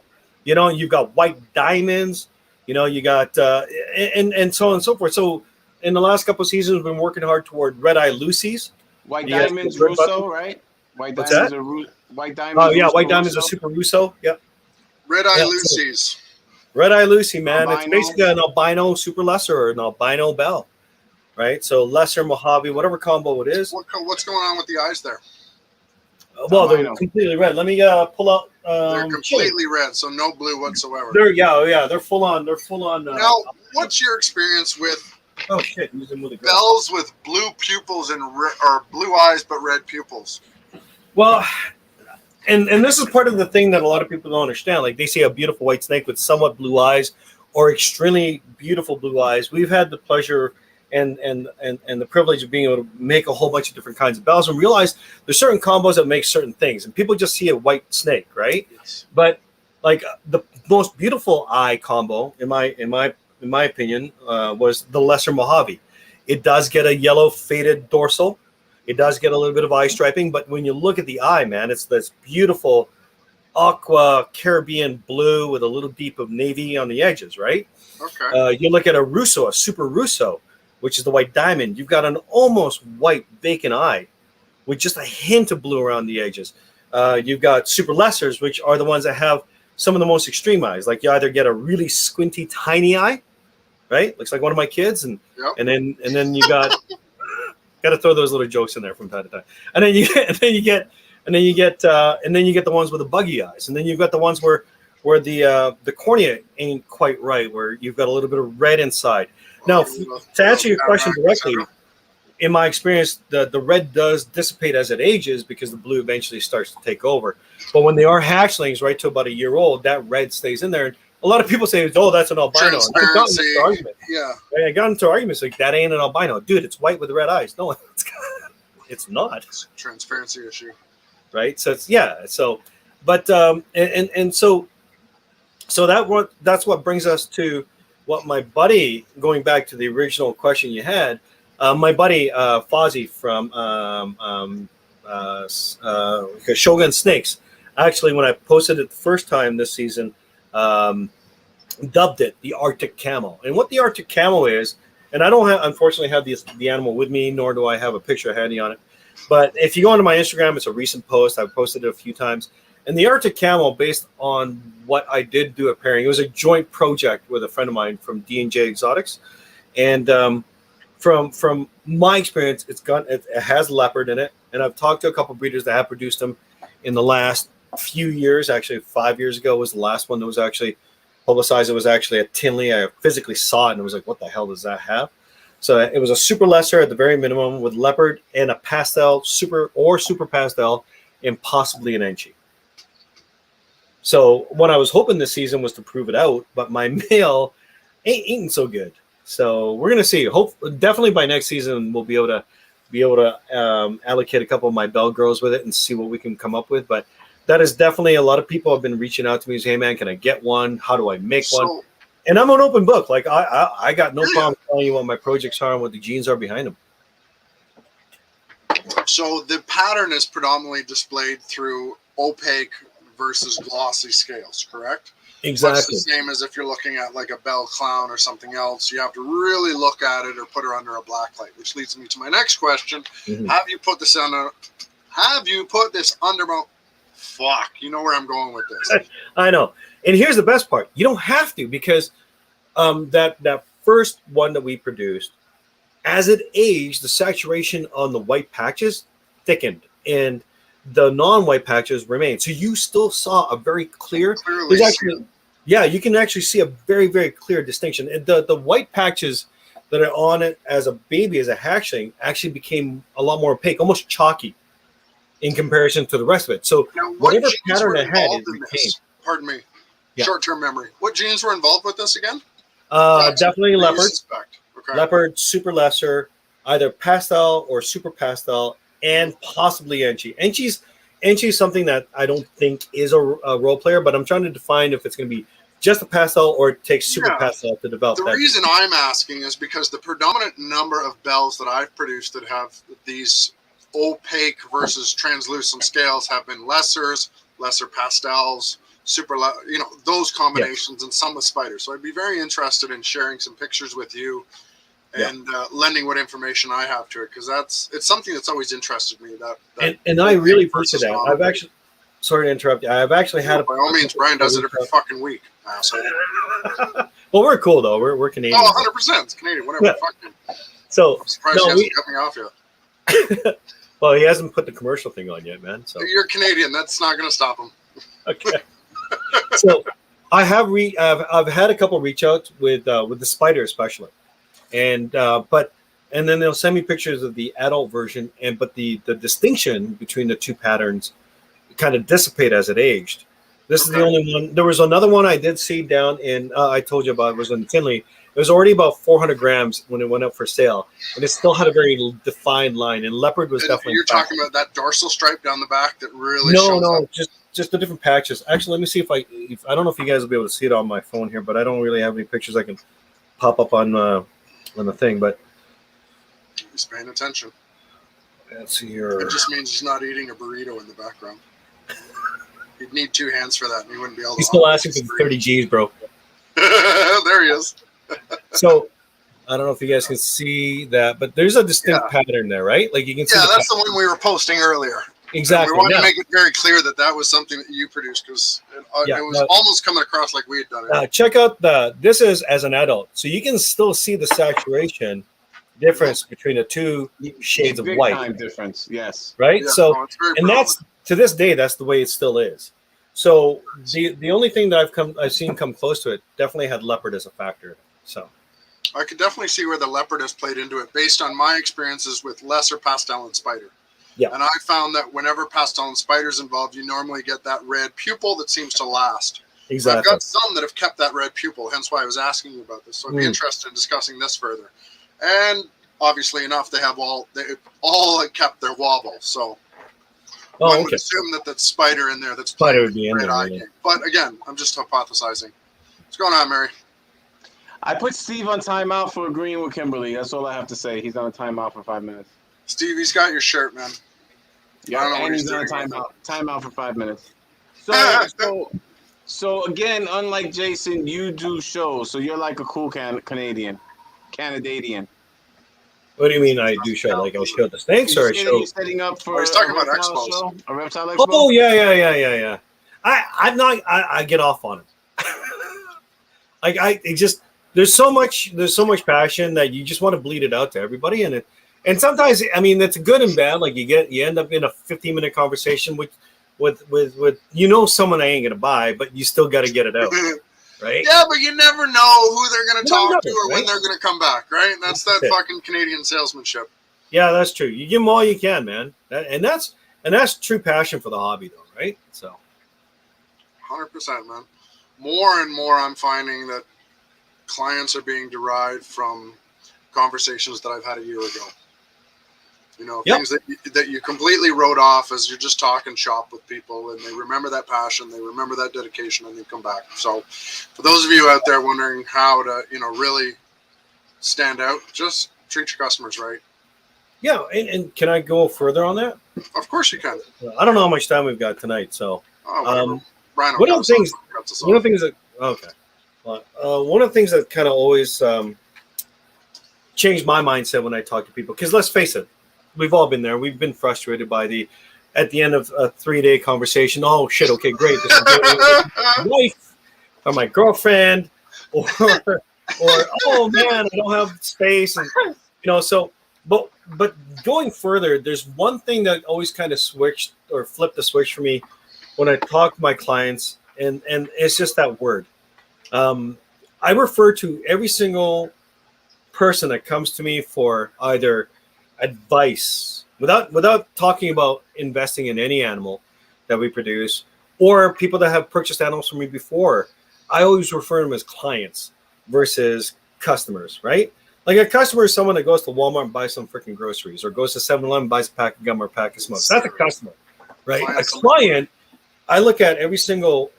you've got white diamonds, you got and so on and so forth. So in the last couple of seasons, we've been working hard toward red eye Lucy's. White diamonds, Russo, right? White What's diamonds that? White diamonds. Oh yeah, Russo, white diamonds are super Russo. Yep. Red Eye Lucy's. Red Eye Lucy, man. Albino. It's basically an albino super lesser or an albino bell, right? So lesser Mojave, whatever combo it is. What's going on with the eyes there? Well, they're completely red. Let me pull out. They're completely red, so no blue whatsoever. They're full on. Now, what's your experience with bells with blue pupils or blue eyes but red pupils? Well, and this is part of the thing that a lot of people don't understand. Like they see a beautiful white snake with somewhat blue eyes or extremely beautiful blue eyes. We've had the pleasure and the privilege of being able to make a whole bunch of different kinds of bells and realize there's certain combos that make certain things. And people just see a white snake, right? Yes. But like the most beautiful eye combo, in my opinion, was the lesser Mojave. It does get a yellow faded dorsal. It does get a little bit of eye striping, but when you look at the eye, man, it's this beautiful aqua Caribbean blue with a little deep of navy on the edges, right? Okay. You look at a Russo, a super Russo, which is the white diamond. You've got an almost white vacant eye with just a hint of blue around the edges. You've got super lessers, which are the ones that have some of the most extreme eyes. Like you either get a really squinty, tiny eye, right? Looks like one of my kids, and then you got to throw those little jokes in there from time to time. And then you get the ones with the buggy eyes, and then you've got the ones where the cornea ain't quite right, where you've got a little bit of red inside. Now, to answer your question directly, in my experience, the red does dissipate as it ages because the blue eventually starts to take over. But when they are hatchlings, right to about a year old, that red stays in there. And a lot of people say, "Oh, that's an albino." I got into arguments like that ain't an albino, dude. It's white with red eyes. No, it's not. It's a transparency issue, right? So that's what brings us to what my buddy. Going back to the original question you had, my buddy Fozzie from Shogun Snakes. Actually, when I posted it the first time this season. Dubbed it the Arctic Camo. And what the Arctic Camo is, and I don't unfortunately have the animal with me, nor do I have a picture handy on it. But if you go onto my Instagram, it's a recent post. I've posted it a few times. And the Arctic Camo, based on what I did do at pairing, it was a joint project with a friend of mine from D&J Exotics. And from my experience, it has leopard in it. And I've talked to a couple breeders that have produced them in the last few years. Actually, 5 years ago was the last one that was actually publicized. It was actually at Tinley. I physically saw it and it was like, what the hell does that have? So it was a super lesser at the very minimum with leopard and a pastel, super pastel, and possibly an Enchi. So what I was hoping this season was to prove it out, but my male ain't eating so good. So we're gonna see. Definitely by next season we'll be able to allocate a couple of my bell girls with it and see what we can come up with. But that is definitely a lot of people have been reaching out to me and saying, hey man, can I get one? How do I make one? And I'm an open book. Like I got no problem telling you what my projects are and what the genes are behind them. So the pattern is predominantly displayed through opaque versus glossy scales, correct? Exactly. Much the same as if you're looking at like a bell clown or something else. You have to really look at it or put her under a black light, which leads me to my next question. Mm-hmm. Have you put this under fuck, you know where I'm going with this. I know. And here's the best part. You don't have to, because that first one that we produced, as it aged, the saturation on the white patches thickened and the non-white patches remained. So you still saw a very clear, you can actually see a very, very clear distinction. And the white patches that are on it as a baby, as a hatchling, actually became a lot more opaque, almost chalky in comparison to the rest of it. So now, whatever pattern it had, it became. Pardon me. Yeah. Short-term memory. What genes were involved with this again? Definitely leopard. Okay. Leopard, super lesser, either pastel or super pastel, and possibly Enchi. Enchi is something that I don't think is a role player, but I'm trying to define if it's going to be just a pastel or it takes super pastel to develop the that. reason I'm asking is because the predominant number of bells that I've produced that have these opaque versus translucent scales have been lesser pastels, those combinations, and some with spiders. So I'd be very interested in sharing some pictures with you and lending what information I have to it, because it's something that's always interested me. And I really appreciate that. I've actually, sorry to interrupt you. I've actually had by all means, Brian does it every fucking week. Asshole. Well, we're cool though. We're Canadian. Oh, 100%. It's Canadian. Whatever. Yeah. Fuck him. So I'm surprised he hasn't cut me off yet. Well, he hasn't put the commercial thing on yet, man. So you're Canadian. That's not going to stop him. Okay. So I have I've had a couple reach outs with the spider especially, and then they'll send me pictures of the adult version, but the distinction between the two patterns kind of dissipate as it aged. This is the only one. There was another one I did see down in I told you about. It was in Tinley. It was already about 400 grams when it went up for sale, and it still had a very defined line. And leopard was definitely. You're talking about that dorsal stripe down the back that really shows up. Just the different patches. Actually, let me see if I don't know if you guys will be able to see it on my phone here, but I don't really have any pictures I can pop up on the thing. But he's paying attention. Let's see here. It just means he's not eating a burrito in the background. You'd need two hands for that, and he wouldn't be able to. He's still asking for 30 G's, bro. There he is. So I don't know if you guys can see that, but there's a distinct pattern there, right? Like you can see. Yeah, that's the one we were posting earlier. Exactly. And we wanted to make it very clear that was something that you produced, because it was almost coming across like we had done it. Check out this is as an adult, so you can still see the saturation difference between the two shades of white. Time difference, yes. Right. Yeah, so, and that's to this day, that's the way it still is. So the only thing that I've seen come close to it definitely had leopard as a factor. So I could definitely see where the leopard has played into it, based on my experiences with lesser pastel and spider. Yeah. And I found that whenever pastel and spider is involved, you normally get that red pupil that seems to last. Exactly. I've got some that have kept that red pupil, hence why I was asking you about this. So I'd be interested in discussing this further. And obviously enough, they all kept their wobble. So one would assume that that's spider in there. That's spider would be in there. Really. But again, I'm just hypothesizing. What's going on, Mary? I put Steve on timeout for agreeing with Kimberly. That's all I have to say. He's on a timeout for 5 minutes. Steve, he's got your shirt, man. Yeah, and he's on a timeout. Timeout for 5 minutes. So again, unlike Jason, you do shows. So you're like a cool Canadian. What do you mean I do show? Like I show the snakes, or I show? Setting up for he's talking about expos. A reptile expo? Oh yeah. I'm not. I get off on it. It just there's so much passion that you just want to bleed it out to everybody, and sometimes I mean it's good and bad. Like you end up in a 15-minute conversation with someone I ain't gonna buy, but you still got to get it out. Right? Yeah, but you never know who they're going to talk to or when they're going to come back, right? That's that fucking Canadian salesmanship. Yeah, that's true. You give them all you can, man. And that's true passion for the hobby, though, right? So, 100%, man. More and more, I'm finding that clients are being derived from conversations that I've had a year ago. Things that you completely wrote off as you're just talking shop with people, and they remember that passion, they remember that dedication, and they come back. So for those of you out there wondering how to, really stand out, just treat your customers right. Yeah, and can I go further on that? Of course you can. I don't know how much time we've got tonight, so Brian, one of the things that kind of always changed my mindset when I talk to people, because let's face it, we've all been there. We've been frustrated by at the end of a 3-day conversation. Oh shit! Okay, great. This is my wife or my girlfriend, or oh man, I don't have space, and So, but going further, there's one thing that always kind of switched or flipped the switch for me when I talk to my clients, and it's just that word. I refer to every single person that comes to me for either advice without talking about investing in any animal that we produce, or people that have purchased animals from me before. I always refer to them as clients versus customers, right? Like a customer is someone that goes to Walmart and buys some freaking groceries, or goes to 7-Eleven and buys a pack of gum or a pack of smokes. That's a customer. right? Clients- A client, I look at every single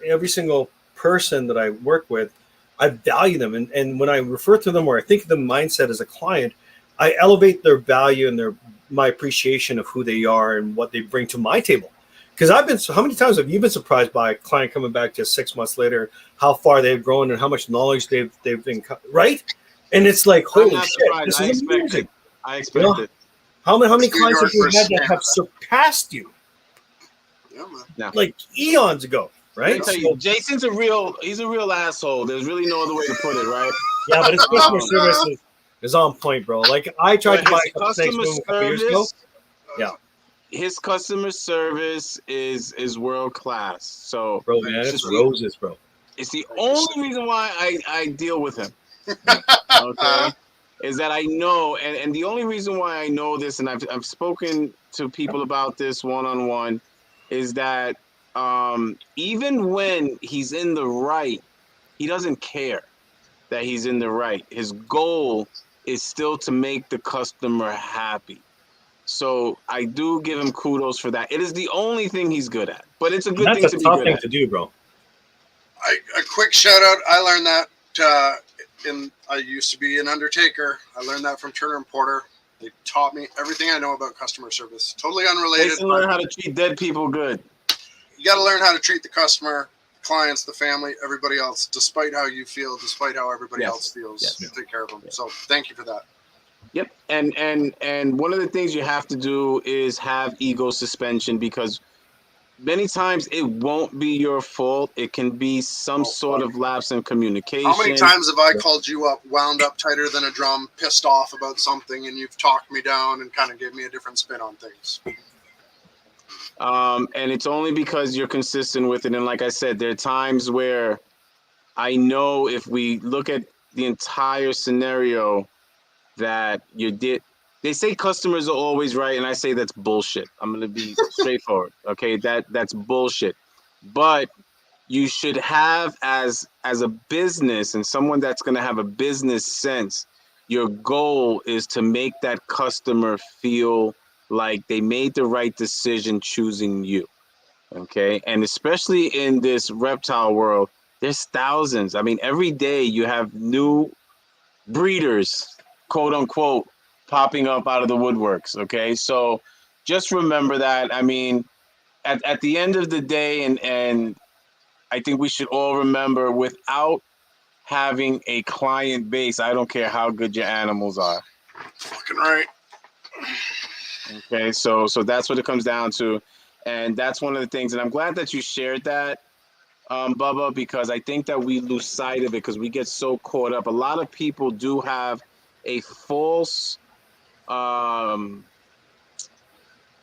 person that I work with, I value them, and when I refer to them or I think of the mindset as a client, I elevate their value and my appreciation of who they are and what they bring to my table. Because how many times have you been surprised by a client coming back just 6 months later, how far they've grown and how much knowledge they've been, right? And it's like, I'm holy not shit, surprised. this I is expect amazing. it. I You expect know, it. how many That's New clients have York you had versus that have Canada. surpassed you Yeah, man. No. like eons ago, Let me right? tell you, Jason's he's a real asshole. There's really no other way to put it, right? Yeah, but his customer service is on point, bro. Like I tried to buy a couple snakes from him a couple years ago. Yeah, his customer service is world class. So, bro, man, it's roses, bro. It's the only reason why I deal with him. Okay, is that I know, and the only reason why I know this, and I've spoken to people about this one-on-one, is that even when he's in the right, he doesn't care that he's in the right. His goal is still to make the customer happy. So I do give him kudos for that. It is the only thing he's good at, but it's a good thing to be good at. To do, bro. A quick shout out. I learned that I used to be an undertaker. I learned that from Turner and Porter. They taught me everything I know about customer service. Totally unrelated. Jason learn how to treat dead people good. You got to learn how to treat the customer, clients, the family, everybody else, despite how you feel, despite how everybody else feels. Yes. Take care of them. So thank you for that. Yep. And one of the things you have to do is have ego suspension, because many times it won't be your fault. It can be some sort of lapse in communication. How many times have I called you up, wound up tighter than a drum, pissed off about something, and you've talked me down and kind of gave me a different spin on things? And it's only because you're consistent with it. And like I said, there are times where I know if we look at the entire scenario that you did. They say customers are always right, and I say that's bullshit. I'm gonna be straightforward. Okay, that's bullshit. But you should have, as a business and someone that's gonna have a business sense, your goal is to make that customer feel like they made the right decision choosing you. Okay, and especially in this reptile world, there's thousands. I mean, every day you have new breeders, quote unquote, popping up out of the woodworks. Okay, so just remember that. I mean, at the end of the day, and I think we should all remember, without having a client base, I don't care how good your animals are. Fucking right. Okay, so that's what it comes down to, and that's one of the things. And I'm glad that you shared that, Bubba, because I think that we lose sight of it because we get so caught up. A lot of people do have a false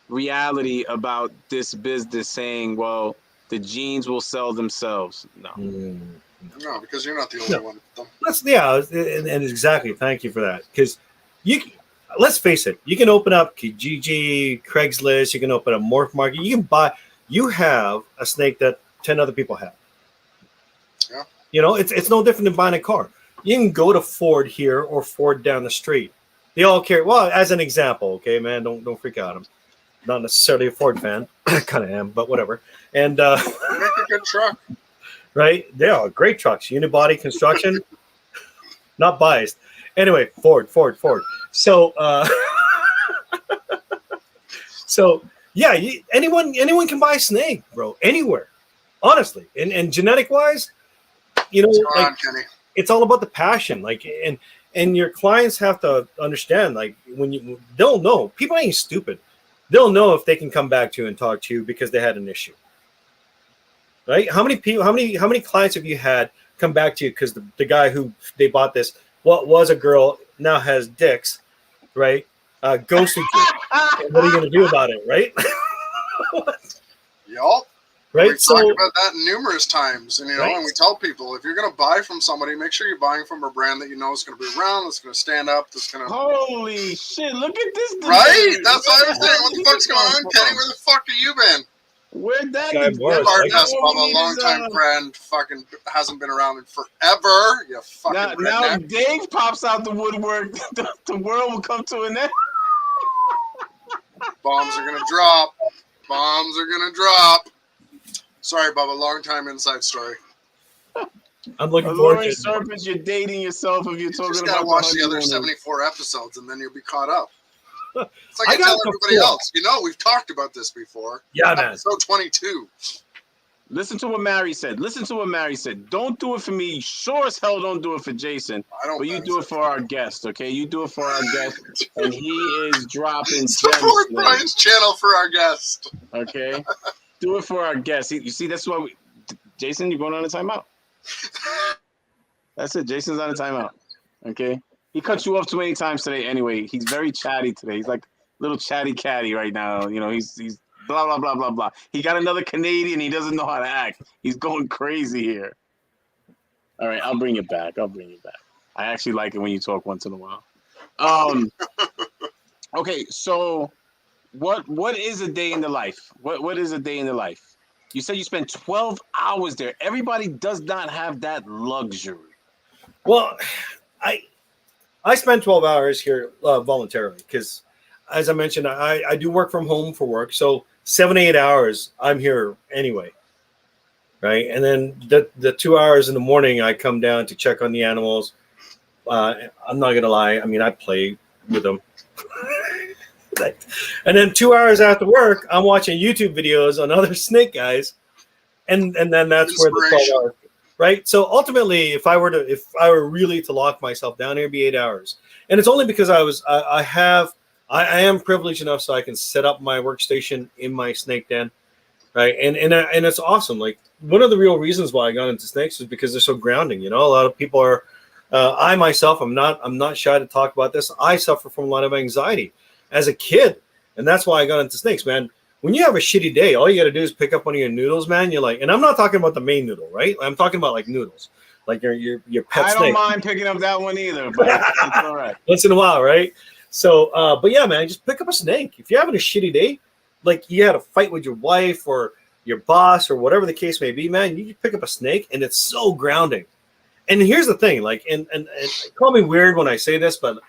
reality about this business, saying, well, the genes will sell themselves. No. No, because you're not the only one with them. And exactly. Thank you for that. Because let's face it, you can open up Kijiji, Craigslist, you can open up Morph Market, you have a snake that 10 other people have. Yeah. You know, it's no different than buying a car. You can go to Ford here or Ford down the street. They all carry, well, as an example, okay, man, don't freak out. I'm not necessarily a Ford fan. I kind of am, but whatever. And they make a good truck. Right? They are great trucks. Unibody construction. Not biased. Anyway, Ford. So yeah, anyone can buy a snake, bro, anywhere. Honestly. And genetic wise, you know, like, it's all about the passion. Like, and your clients have to understand, like, they'll know. People ain't stupid. They'll know if they can come back to you and talk to you because they had an issue. Right? How many clients have you had come back to you because the guy who they bought this, what was a girl, now has dicks, right? Ghosted you. What are you going to do about it, right? Yup. Right. We've talked about that numerous times, and right? and we tell people, if you're going to buy from somebody, make sure you're buying from a brand that you know is going to be around, that's going to stand up, that's going to. Holy shit! Look at this. Right. That's what I was saying. What the fuck's going on, Kenny? Where the fuck have you been? Where'd that a long-time friend, fucking hasn't been around in forever. You fucking now Dave pops out the woodwork. The world will come to an end. Bombs are gonna drop. Bombs are gonna drop. Sorry, Bubba. Long time inside story. I'm looking forward to it. Serpents, you're dating yourself if you're You talking just about gotta watch the other honeymooners. 74 episodes, and then you'll be caught up. It's like I I got tell the everybody 4. else. You know, we've talked about this before. Yeah, man. Episode 22. Listen to what Mary said. Listen to what Mary said. Don't do it for me. Sure as hell don't do it for Jason. I don't. But you do it for our guest, okay? You do it for our guest. And he is dropping Support gems. Brian's channel for our guest. Okay? Do it for our guest. You see, that's why Jason, you're going on a timeout. That's it. Jason's on a timeout. Okay? He cut you off too many times today anyway. He's very chatty today. He's like a little chatty catty right now. You know, he's blah, blah, blah, blah, blah. He got another Canadian. He doesn't know how to act. He's going crazy here. All right, I'll bring it back. I actually like it when you talk once in a while. Okay, so what is a day in the life? What is a day in the life? You said you spent 12 hours there. Everybody does not have that luxury. Well, I spend 12 hours here voluntarily because, as I mentioned, I do work from home for work. So 7 to 8 hours, I'm here anyway, right? And then the 2 hours in the morning, I come down to check on the animals. I'm not gonna lie. I mean, I play with them. And then 2 hours after work, I'm watching YouTube videos on other snake guys, and then that's where the 12 hours. Right. So ultimately, if I were really to lock myself down, it'd be 8 hours. And it's only because I am privileged enough so I can set up my workstation in my snake den. Right. And it's awesome. Like, one of the real reasons why I got into snakes is because they're so grounding. You know, a lot of people are, I myself, I'm not shy to talk about this. I suffer from a lot of anxiety as a kid. And that's why I got into snakes, man. When you have a shitty day, all you got to do is pick up one of your noodles, man. You're like, and I'm not talking about the main noodle, right? I'm talking about like noodles, like your pet snake. I don't mind picking up that one either, but it's all right. Once in a while, right? So, but yeah, man, just pick up a snake. If you're having a shitty day, like you had a fight with your wife or your boss or whatever the case may be, man, you pick up a snake and it's so grounding. And here's the thing, like, and call me weird when I say this, but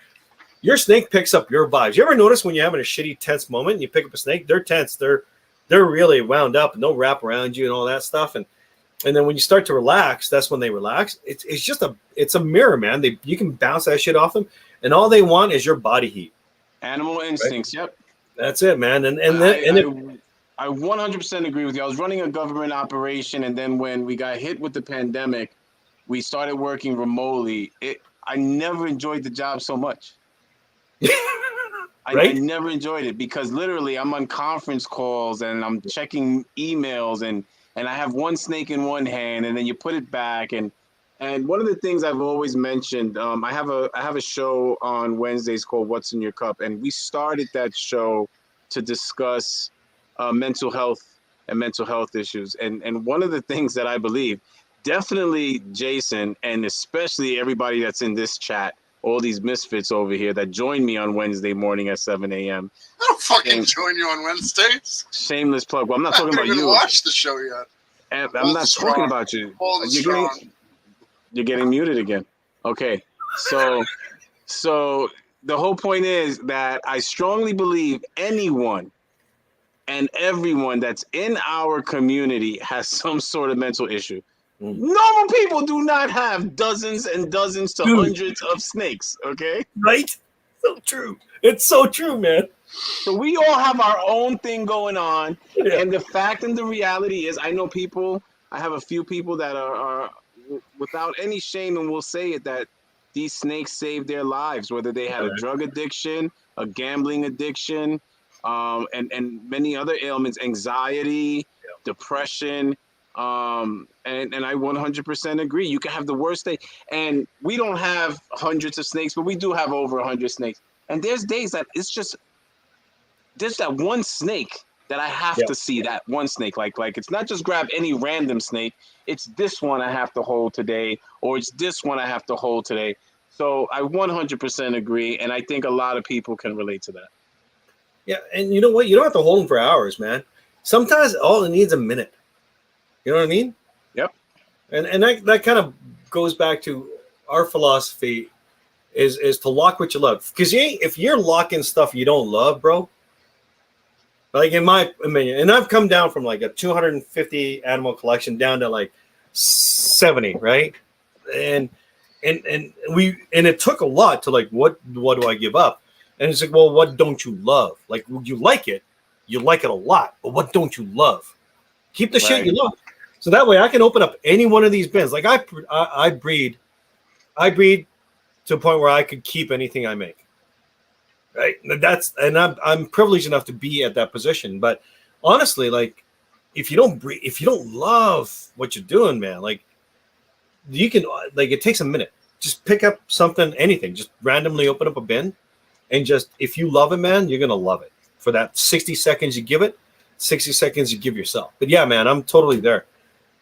your snake picks up your vibes. You ever notice when you're having a shitty, tense moment and you pick up a snake, they're tense. They're really wound up and they'll wrap around you and all that stuff. And then when you start to relax, that's when they relax. It's just a mirror, man. You can bounce that shit off them. And all they want is your body heat. Animal instincts. Right? Yep. That's it, man. I 100% agree with you. I was running a government operation. And then when we got hit with the pandemic, we started working remotely. I never enjoyed the job so much. I never enjoyed it because literally I'm on conference calls and I'm checking emails and I have one snake in one hand and then you put it back and one of the things I've always mentioned, I have a show on Wednesdays called What's in Your Cup, and we started that show to discuss mental health and mental health issues. And one of the things that I believe, definitely Jason, and especially everybody that's in this chat, all these misfits over here that join me on Wednesday morning at 7 a.m. I don't fucking join you on Wednesdays. Shameless plug. Well, I'm not talking about you. I haven't even watched the show yet. And I'm not talking about you. You're getting muted again. Okay. So the whole point is that I strongly believe anyone and everyone that's in our community has some sort of mental issue. Normal people do not have dozens and dozens to hundreds of snakes, okay? Right? So true. It's so true, man. So we all have our own thing going on. Yeah. And the fact and the reality is, I know people, I have a few people that are without any shame and will say it, that these snakes saved their lives, whether they had a drug addiction, a gambling addiction, and many other ailments, anxiety, depression. And I 100% agree. You can have the worst day, and we don't have hundreds of snakes, but we do have over 100 snakes. And there's days that it's just there's that one snake that I have to see. That one snake, like it's not just grab any random snake. It's this one I have to hold today, or it's this one I have to hold today. So I 100% agree, and I think a lot of people can relate to that. Yeah, and you know what? You don't have to hold them for hours, man. Sometimes all it needs a minute. You know what I mean? Yep. And that kind of goes back to our philosophy is to lock what you love. Because if you're locking stuff you don't love, bro, Like in my opinion, and I've come down from like a 250 animal collection down to like 70, right? And it took a lot to like what do I give up? And it's like, well, what don't you love? Like you like it a lot, but what don't you love? Keep the shit you love. So that way I can open up any one of these bins. Like I breed to a point where I could keep anything I make. Right. I'm privileged enough to be at that position. But honestly, like if you don't love what you're doing, man, like you can, like, it takes a minute. Just pick up something, anything, just randomly open up a bin and just, if you love it, man, you're going to love it. For that 60 seconds you give it, 60 seconds you give yourself. But yeah, man, I'm totally there.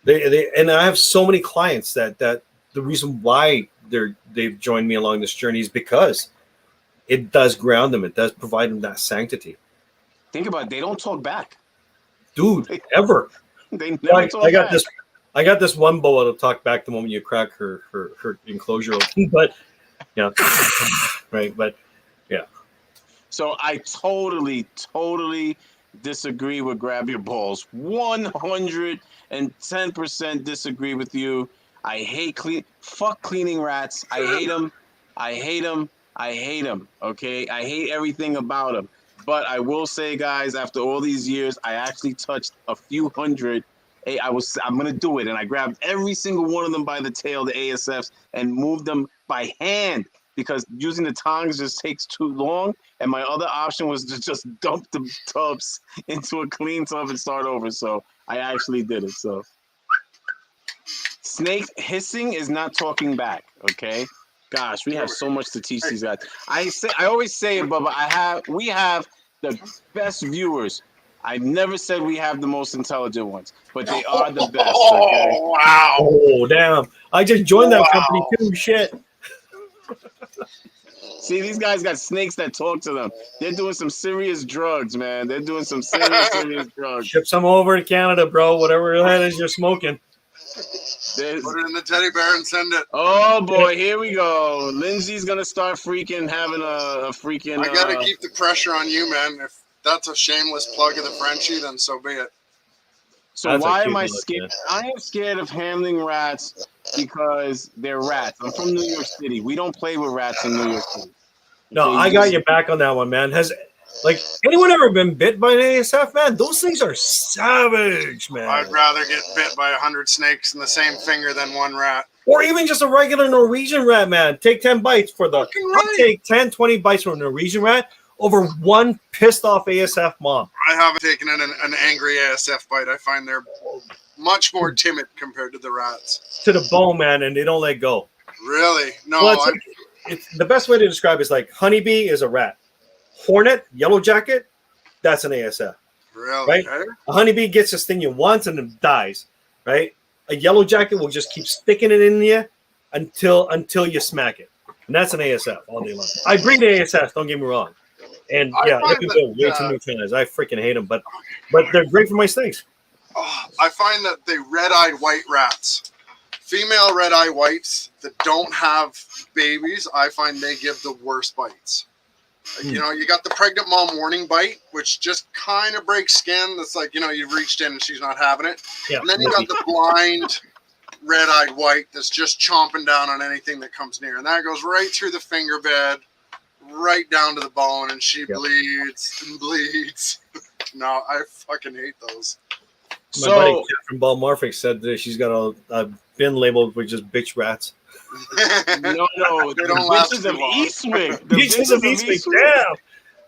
And I have so many clients that the reason why they've joined me along this journey is because it does ground them. It does provide them that sanctity. Think about it. They don't talk back. Dude, ever. They never talk back. I got this one boa that'll talk back the moment you crack her enclosure open. But, yeah. Right. But, yeah. So I totally disagree with Grab Your Balls. 110% disagree with you. I hate fuck cleaning rats. I hate them. Okay, I hate everything about them. But I will say, guys, after all these years, I actually touched a few hundred. I'm gonna do it, and I grabbed every single one of them by the tail, the ASFs, and moved them by hand because using the tongs just takes too long. And my other option was to just dump the tubs into a clean tub and start over. So I actually did it. So snake hissing is not talking back. Okay. Gosh, we have so much to teach these guys. I always say it, Bubba. We have the best viewers. I never said we have the most intelligent ones, but they are the best. Okay? Oh, wow. Oh, damn. I just joined that company too. Shit. See, these guys got snakes that talk to them. They're doing some serious drugs, man. They're doing some serious drugs. Ship some over to Canada, bro. Whatever that is you're smoking. Put it in the teddy bear and send it. Oh boy, here we go. Lindsay's gonna start having a freaking. I gotta keep the pressure on you, man. If that's a shameless plug of the Frenchie, then so be it. So that's why am I scared? I am scared of handling rats because they're rats. I'm from New York City. We don't play with rats in New York City. No, I got your back on that one, man. Has anyone ever been bit by an ASF, man? Those things are savage, man. I'd rather get bit by 100 snakes in the same finger than one rat. Or even just a regular Norwegian rat, man. Take 10 bites for the... I'll take 10, 20 bites from a Norwegian rat over one pissed off ASF mom. I haven't taken an angry ASF bite. I find they're much more timid compared to the rats. To the bone, man, and they don't let go. Really? No. Well, it's the best way to describe it is like honeybee is a rat. Hornet, yellow jacket, that's an ASF. Really? Right? A honeybee gets this thing you once and then dies. Right? A yellow jacket will just keep sticking it in you until you smack it. And that's an ASF all day long. I breed ASF, don't get me wrong. And yeah, they can go way too many times. I freaking hate them, but they're great for my snakes. Oh, I find that the red-eyed white rats, female red-eye whites that don't have babies, I find they give the worst bites. You know, you got the pregnant mom warning bite, which just kind of breaks skin. That's like, you know, you've reached in and she's not having it. Yeah. And then you got the blind red-eyed white that's just chomping down on anything that comes near. And that goes right through the finger bed, right down to the bone, and she bleeds and bleeds. No, I fucking hate those. My buddy Kat from Balmorphic said that she's got a bin labeled with just bitch rats. No, they don't bitches of Eastwick. Bitches of Eastwick, damn.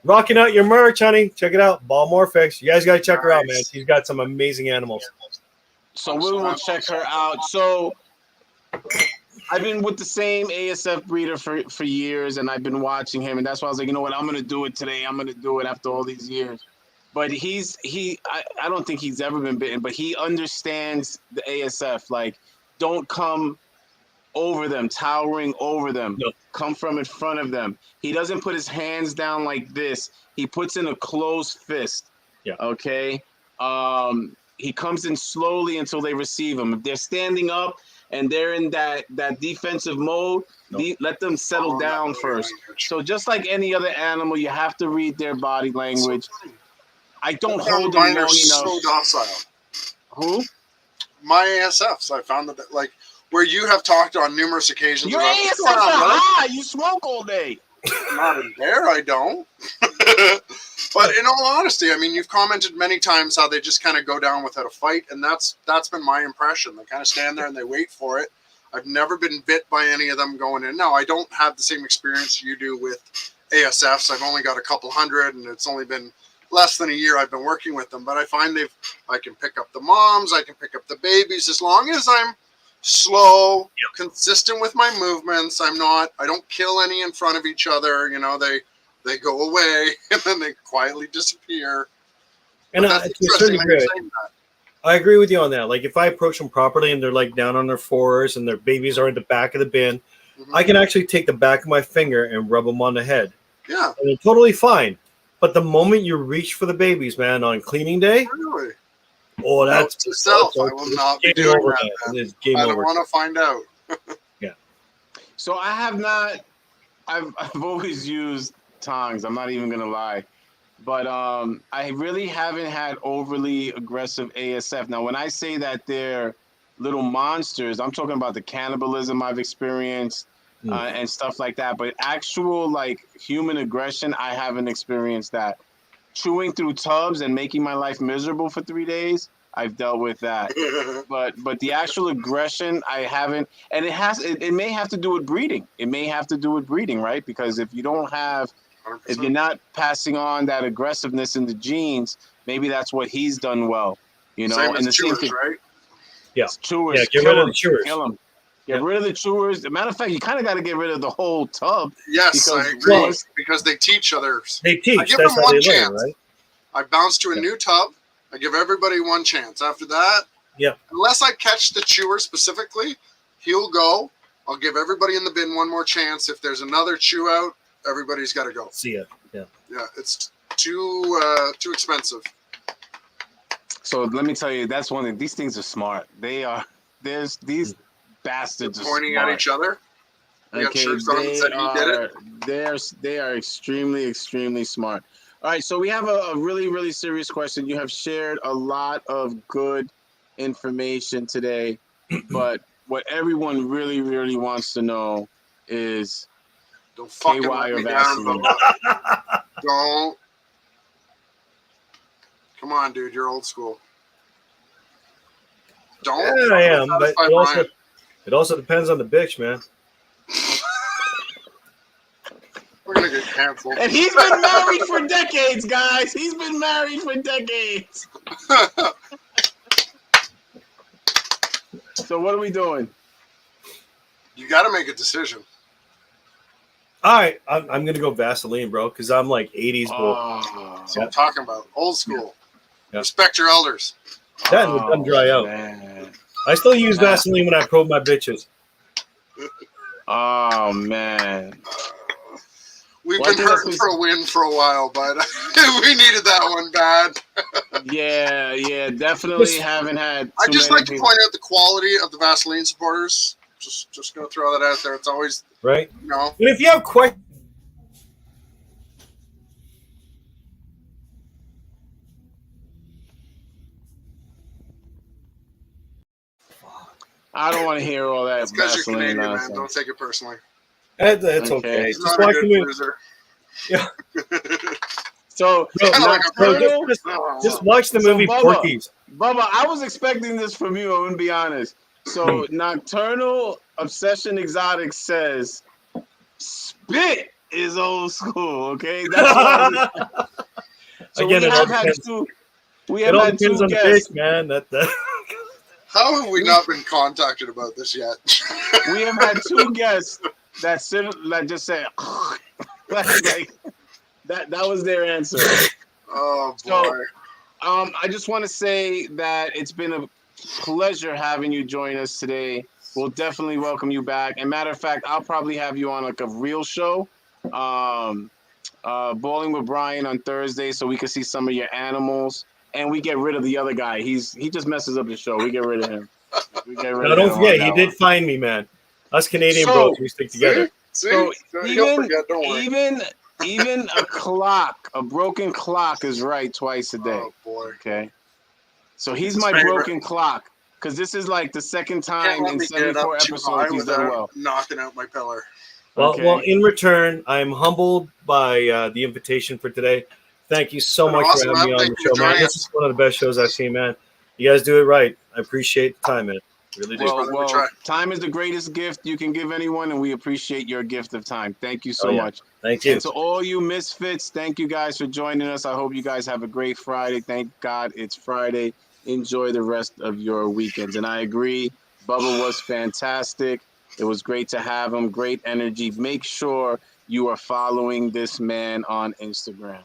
Rocking out your merch, honey. Check it out, Balmorphic. You guys got to check her out, man. She's got some amazing animals. So we will check her out. So I've been with the same ASF breeder for years, and I've been watching him, and that's why I was like, you know what, I'm going to do it today. I'm going to do it after all these years. But I don't think he's ever been bitten, but he understands the ASF. Like, don't come over them, towering over them. No. Come from in front of them. He doesn't put his hands down like this. He puts in a closed fist. Yeah. Okay. He comes in slowly until they receive him. If they're standing up and they're in that defensive mode, let them settle down first. So just like any other animal, you have to read their body language. I don't I found hold them mine long are so enough. docile. Who? My ASFs, I found that like where you have talked on numerous occasions Your about ASFs what's going are on, brother? high. You smoke all day. Not in there, I don't. But in all honesty, I mean, you've commented many times how they just kind of go down without a fight, and that's been my impression. They kind of stand there and they wait for it. I've never been bit by any of them going in. Now, I don't have the same experience you do with ASFs. I've only got a couple hundred, and it's only been less than a year I've been working with them. But I find I can pick up the moms, I can pick up the babies, as long as I'm slow, consistent with my movements. I don't kill any in front of each other. You know, they go away and then they quietly disappear. And But that's to a certain interesting that you're degree, saying that. I agree with you on that. Like if I approach them properly and they're like down on their fours and their babies are in the back of the bin, I can actually take the back of my finger and rub them on the head. Yeah. And they're totally fine. But the moment you reach for the babies, man, on cleaning day, Really? oh, that's Note to self. I will not be doing that. It's game I don't over. want to find out. Yeah. So I have not. I've always used tongs. I'm not even gonna lie, but I really haven't had overly aggressive ASF. Now, when I say that they're little monsters, I'm talking about the cannibalism I've experienced and stuff like that. But actual like human aggression, I haven't experienced that. Chewing through tubs and making my life miserable for 3 days, I've dealt with that. But the actual aggression, I haven't. And it may have to do with breeding. It may have to do with breeding, right? Because if you don't have, 100%. if you're not passing on that aggressiveness in the genes, maybe that's what he's done well. You know, Same and as the chewers, same thing. right? Yeah. Chewers. Yeah, get rid of the chewers. Kill them. Get rid of the chewers. As a matter of fact, you kind of got to get rid of the whole tub. Yes, I agree. Because they teach others. They teach. I give That's them how one they chance. learn, right? I bounce to a new tub. I give everybody one chance. After that, unless I catch the chewer specifically, he'll go. I'll give everybody in the bin one more chance. If there's another chew out, everybody's got to go. See ya. Yeah. Yeah, it's too expensive. So let me tell you, that's one thing. These things are smart. They are. There's these bastards Pointing are smart. at each other. They got shirts on that said he did it. They are extremely, extremely smart. All right, so we have a really, really serious question. You have shared a lot of good information today, but what everyone really, really wants to know is don't fucking KY let or me down, Vaseline. Bubba. Don't. Come on, dude. You're old school. Don't. Yeah, I am, but it also depends on the bitch, man. We're gonna get canceled. And he's been married for decades, guys. He's been married for decades. So what are we doing? You got to make a decision. All right, I'm going to go Vaseline, bro, because I'm like 80s bull. That's what I'm talking about. Old school. Yeah. Respect your elders. That doesn't dry out. Man. I still use Vaseline when I probe my bitches. Oh, man. We've been hurting for a win for a while, but we needed that one bad. Yeah, definitely haven't had. I'd just like to point out the quality of the Vaseline supporters. Just gonna throw that out there. It's always right. You know. And if you have questions, I don't want to hear all that. It's because you're Canadian, nonsense. man. Don't take it personally. It's okay. It's Just not watch a the good movie. loser. Yeah. So, just watch the movie Porky's. Bubba, I was expecting this from you. I'm gonna be honest. So, Nocturnal Obsession Exotic says, "Spit is old school." Okay, that's what so again. We have had two guests, man. How have we not been contacted about this yet? We have had two guests that just said like that was their answer. Oh boy. So, I just want to say that it's been a pleasure having you join us today. We'll definitely welcome you back. And matter of fact, I'll probably have you on like a real show. Bowling with Brian on Thursday so we can see some of your animals. And we get rid of the other guy. He just messes up the show. We get rid of him. Now, don't forget, he did find me, man. Us Canadian bros, we stick together. See? So even Even a broken clock is right twice a day. Oh boy. Okay. So he's His my favorite. broken clock. Because this is like the second Can't time let in me get 74 up too high episodes he's done without well. knocking out my pillar. Well, Okay. well, in return, I'm humbled by the invitation for today. Thank you so much Awesome, for having me man. on Thank the you for show, man. joining This us. is one of the best shows I've seen, man. You guys do it right. I appreciate the time, man. Really do. Thanks, brother. We Well, try. time is the greatest gift you can give anyone, and we appreciate your gift of time. Thank you so Oh, yeah. much. Thank you. And to all you misfits, thank you guys for joining us. I hope you guys have a great Friday. Thank God it's Friday. Enjoy the rest of your weekends. And I agree, Bubba was fantastic. It was great to have him. Great energy. Make sure you are following this man on Instagram.